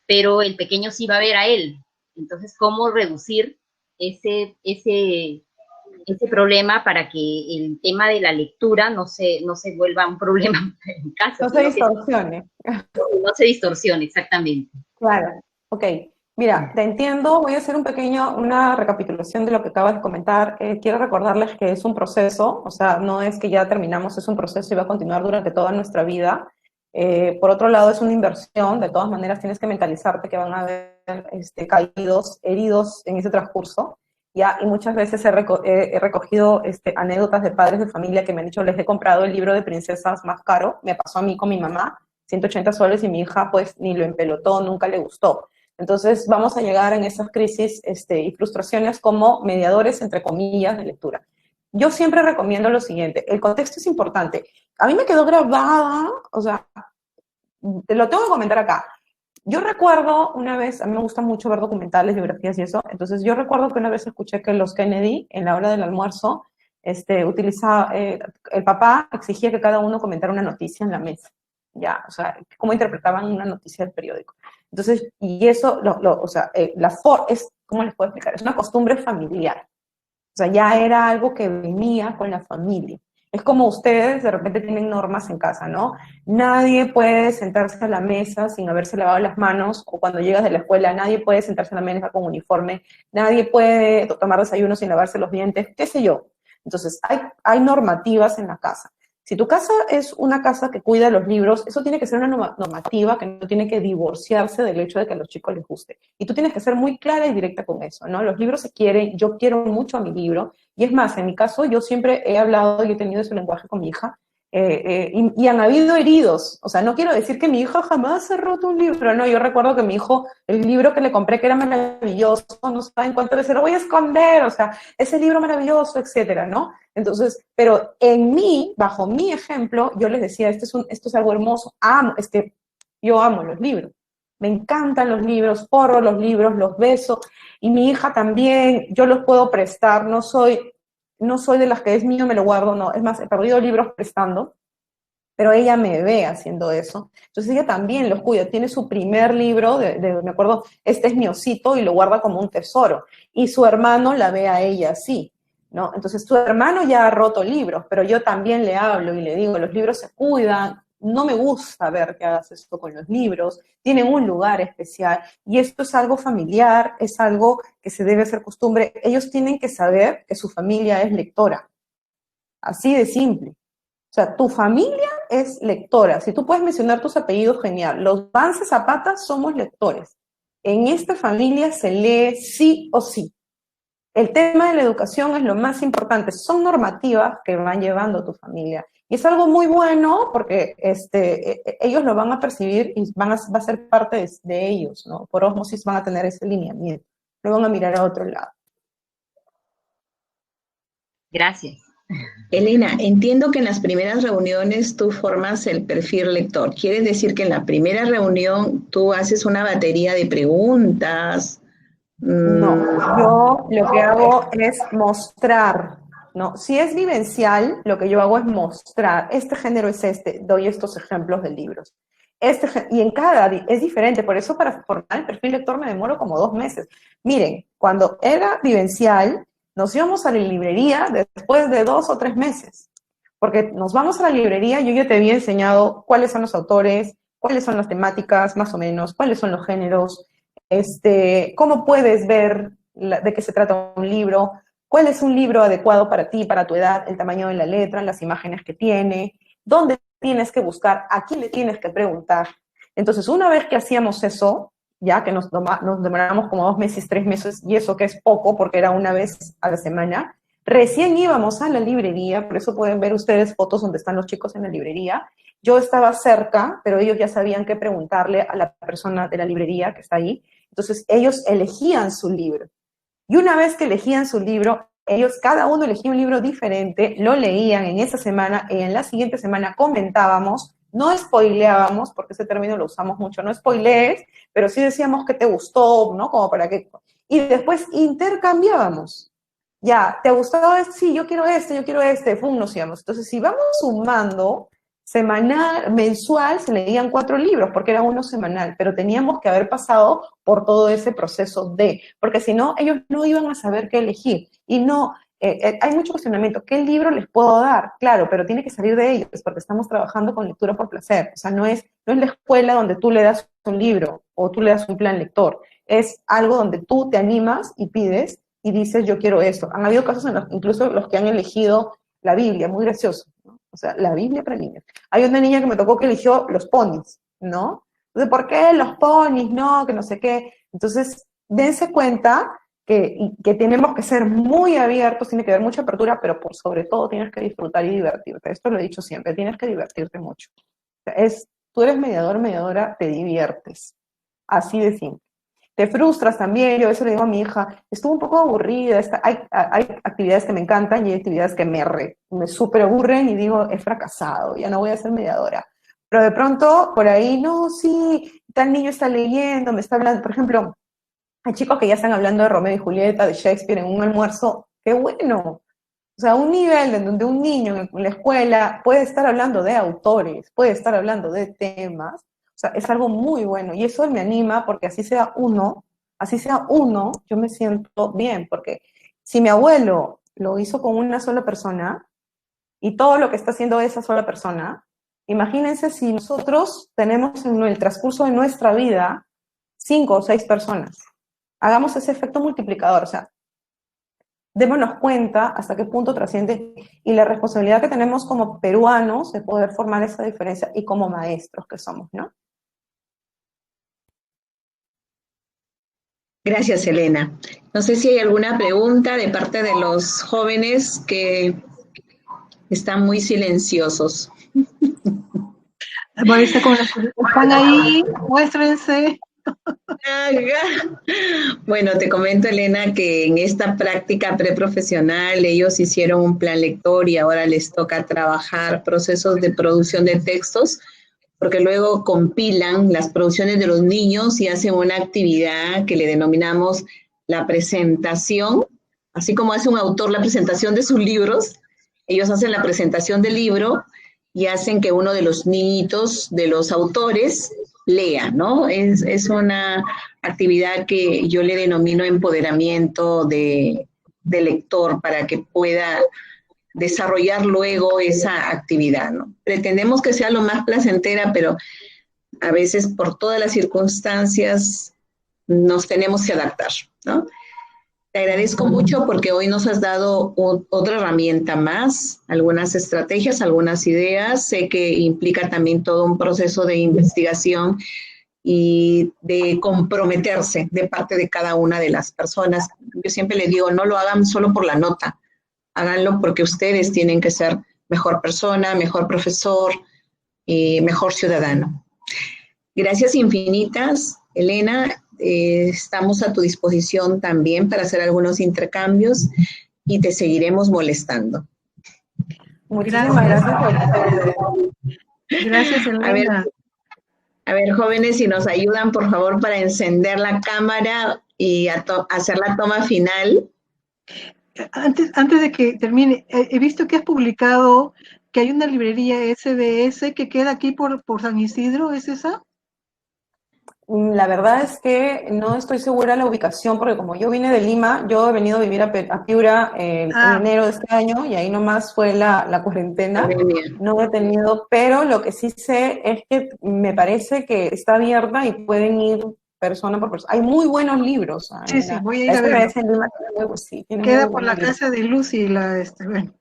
pero el pequeño sí va a ver a él. Entonces, ¿cómo reducir ese problema para que el tema de la lectura no se vuelva un problema en casa? No se distorsione. No se distorsione, exactamente. Claro, ok. Mira, te entiendo, voy a hacer una recapitulación de lo que acabas de comentar. Quiero recordarles que es un proceso, o sea, no es que ya terminamos, es un proceso y va a continuar durante toda nuestra vida. Por otro lado, es una inversión, de todas maneras tienes que mentalizarte que van a haber caídos, heridos en ese transcurso, ¿ya? Y muchas veces he recogido anécdotas de padres de familia que me han dicho, les he comprado el libro de princesas más caro, me pasó a mí con mi mamá, 180 soles, y mi hija pues ni lo empelotó, nunca le gustó. Entonces vamos a llegar en esas crisis y frustraciones como mediadores, entre comillas, de lectura. Yo siempre recomiendo lo siguiente, el contexto es importante. A mí me quedó grabada, o sea, te lo tengo que comentar acá. Yo recuerdo una vez, a mí me gusta mucho ver documentales, biografías y eso, entonces yo recuerdo que una vez escuché que los Kennedy, en la hora del almuerzo, utilizaba, el papá exigía que cada uno comentara una noticia en la mesa, ya, o sea, cómo interpretaban una noticia del periódico. Entonces, y eso, o sea, ¿cómo les puedo explicar? Es una costumbre familiar. O sea, ya era algo que venía con la familia. Es como ustedes de repente tienen normas en casa, ¿no? Nadie puede sentarse a la mesa sin haberse lavado las manos, o cuando llegas de la escuela, nadie puede sentarse a la mesa con uniforme, nadie puede tomar desayuno sin lavarse los dientes, qué sé yo. Entonces, hay normativas en la casa. Si tu casa es una casa que cuida los libros, eso tiene que ser una normativa que no tiene que divorciarse del hecho de que a los chicos les guste. Y tú tienes que ser muy clara y directa con eso, ¿no? Los libros se quieren, yo quiero mucho a mi libro, y es más, en mi caso yo siempre he hablado y he tenido ese lenguaje con mi hija, y han habido heridos. O sea, no quiero decir que mi hija jamás ha roto un libro, no, yo recuerdo que mi hijo, el libro que le compré que era maravilloso, no saben cuánto veces lo voy a esconder, o sea, ese libro maravilloso, etcétera, ¿no? Entonces, pero en mí, bajo mi ejemplo, yo les decía, esto es algo hermoso, yo amo los libros, me encantan los libros, forro los libros, los beso, y mi hija también, yo los puedo prestar, no soy de las que es mío, me lo guardo, no, es más, he perdido libros prestando, pero ella me ve haciendo eso, entonces ella también los cuida, tiene su primer libro, me acuerdo, este es mi osito, y lo guarda como un tesoro, y su hermano la ve a ella así. ¿no? Entonces, tu hermano ya ha roto libros, pero yo también le hablo y le digo, los libros se cuidan, no me gusta ver que hagas esto con los libros, tienen un lugar especial, y esto es algo familiar, es algo que se debe hacer costumbre. Ellos tienen que saber que su familia es lectora, así de simple. O sea, tu familia es lectora. Si tú puedes mencionar tus apellidos, genial. Los Vance Zapata somos lectores. En esta familia se lee sí o sí. El tema de la educación es lo más importante. Son normativas que van llevando tu familia. Y es algo muy bueno porque ellos lo van a percibir y va a ser parte de ellos, ¿no? Por ósmosis van a tener ese lineamiento. No van a mirar a otro lado. Gracias. Elena, entiendo que en las primeras reuniones tú formas el perfil lector. ¿Quiere decir que en la primera reunión tú haces una batería de preguntas? No, yo lo que hago es mostrar, ¿no? Si es vivencial, lo que yo hago es mostrar, este género es este, doy estos ejemplos de libros. Y en cada, es diferente, por eso para formar el perfil lector me demoro como 2 meses. Miren, cuando era vivencial, nos íbamos a la librería después de 2 o 3 meses, porque nos vamos a la librería, yo ya te había enseñado cuáles son los autores, cuáles son las temáticas, más o menos, cuáles son los géneros, cómo puedes ver de qué se trata un libro, cuál es un libro adecuado para ti, para tu edad, el tamaño de la letra, las imágenes que tiene, dónde tienes que buscar, a quién le tienes que preguntar. Entonces, una vez que hacíamos eso, ya que nos demoramos como 2 meses, 3 meses, y eso que es poco, porque era una vez a la semana, recién íbamos a la librería, por eso pueden ver ustedes fotos donde están los chicos en la librería. Yo estaba cerca, pero ellos ya sabían qué preguntarle a la persona de la librería que está ahí. Entonces, ellos elegían su libro. Y una vez que elegían su libro, ellos, cada uno elegía un libro diferente, lo leían en esa semana, y en la siguiente semana comentábamos, no spoileábamos, porque ese término lo usamos mucho, no spoilees, pero sí decíamos que te gustó, ¿no? Como para que... Y después intercambiábamos. Ya, ¿te ha gustado este? Sí, yo quiero este, ¡pum! Nos íbamos. Entonces, si vamos sumando, semanal, mensual, se leían 4 libros, porque era uno semanal, pero teníamos que haber pasado por todo ese proceso porque si no, ellos no iban a saber qué elegir. Y no, hay mucho cuestionamiento, ¿qué libro les puedo dar? Claro, pero tiene que salir de ellos, porque estamos trabajando con lectura por placer. O sea, no es la escuela donde tú le das un libro o tú le das un plan lector. Es algo donde tú te animas y pides y dices, yo quiero esto. Han habido casos incluso los que han elegido la Biblia, muy gracioso, ¿no? O sea, la Biblia para niños. Hay una niña que me tocó que eligió los ponis, ¿no? Entonces, ¿por qué los ponis? No, que no sé qué. Entonces, dense cuenta que tenemos que ser muy abiertos, tiene que haber mucha apertura, pero por sobre todo tienes que disfrutar y divertirte. Esto lo he dicho siempre, tienes que divertirte mucho. O sea, tú eres mediador, mediadora, te diviertes. Así de simple. Te frustras también, yo a veces le digo a mi hija, estuvo un poco aburrida, hay actividades que me encantan y hay actividades que me súper aburren y digo, he fracasado, ya no voy a ser mediadora. Pero de pronto, por ahí, no, sí, tal niño está leyendo, me está hablando, por ejemplo, hay chicos que ya están hablando de Romeo y Julieta, de Shakespeare en un almuerzo, qué bueno. O sea, un nivel en donde un niño en la escuela puede estar hablando de autores, puede estar hablando de temas, o sea, es algo muy bueno. Y eso me anima porque así sea uno, yo me siento bien. Porque si mi abuelo lo hizo con una sola persona y todo lo que está haciendo esa sola persona, imagínense si nosotros tenemos en el transcurso de nuestra vida 5 o 6 personas. Hagamos ese efecto multiplicador, o sea, démonos cuenta hasta qué punto trasciende y la responsabilidad que tenemos como peruanos de poder formar esa diferencia y como maestros que somos, ¿no? Gracias, Elena. No sé si hay alguna pregunta de parte de los jóvenes que están muy silenciosos. Están ahí, muéstrense. Bueno, te comento, Elena, que en esta práctica preprofesional ellos hicieron un plan lector y ahora les toca trabajar procesos de producción de textos, porque luego compilan las producciones de los niños y hacen una actividad que le denominamos la presentación, así como hace un autor la presentación de sus libros, ellos hacen la presentación del libro y hacen que uno de los niñitos de los autores lea, ¿no? Es una actividad que yo le denomino empoderamiento de de lector para que pueda desarrollar luego esa actividad, ¿no? Pretendemos que sea lo más placentera, pero a veces por todas las circunstancias nos tenemos que adaptar, ¿no? Te agradezco mucho porque hoy nos has dado otra herramienta más, algunas estrategias, algunas ideas. Sé que implica también todo un proceso de investigación y de comprometerse de parte de cada una de las personas. Yo siempre les digo, no lo hagan solo por la nota, háganlo porque ustedes tienen que ser mejor persona, mejor profesor y mejor ciudadano. Gracias infinitas, Elena. Estamos a tu disposición también para hacer algunos intercambios y te seguiremos molestando. Muchísimas gracias. Gracias, Elena. A ver, jóvenes, si nos ayudan, por favor, para encender la cámara y hacer la toma final. Antes de que termine, he visto que has publicado que hay una librería SBS que queda aquí por San Isidro, ¿es esa? La verdad es que no estoy segura de la ubicación, porque como yo vine de Lima, yo he venido a vivir a Piura en enero de este año, y ahí nomás fue la cuarentena. No he tenido, pero lo que sí sé es que me parece que está abierta y pueden ir persona por persona. Hay muy buenos libros. Sí, voy a ir a ver. Queda por la casa de Lucy, bueno.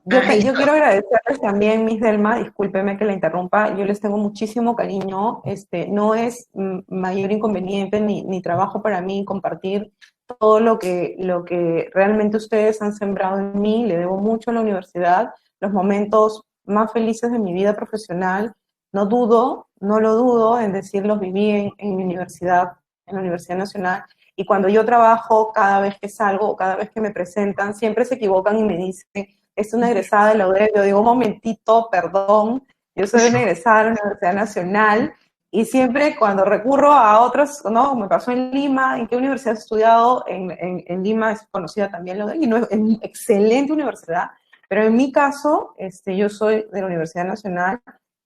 Yo quiero agradecerles también, Miss Delma, discúlpeme que la interrumpa, yo les tengo muchísimo cariño, no es mayor inconveniente ni trabajo para mí compartir todo lo que realmente ustedes han sembrado en mí. Le debo mucho a la universidad, los momentos más felices de mi vida profesional, no lo dudo en decir, los viví en mi universidad, en la Universidad Nacional, y cuando yo trabajo, cada vez que salgo o cada vez que me presentan, siempre se equivocan y me dicen, es una egresada de la UDEP. Yo digo, un momentito, perdón, yo soy una egresada de la Universidad Nacional, y siempre cuando recurro a otros, ¿no? Me pasó en Lima, ¿en qué universidad has estudiado? En Lima es conocida también la UDEP, y no es una excelente universidad, pero en mi caso, yo soy de la Universidad Nacional,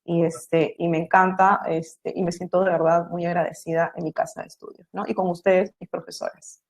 y me encanta, y me siento de verdad muy agradecida en mi casa de estudios, ¿no? Y con ustedes, mis profesores.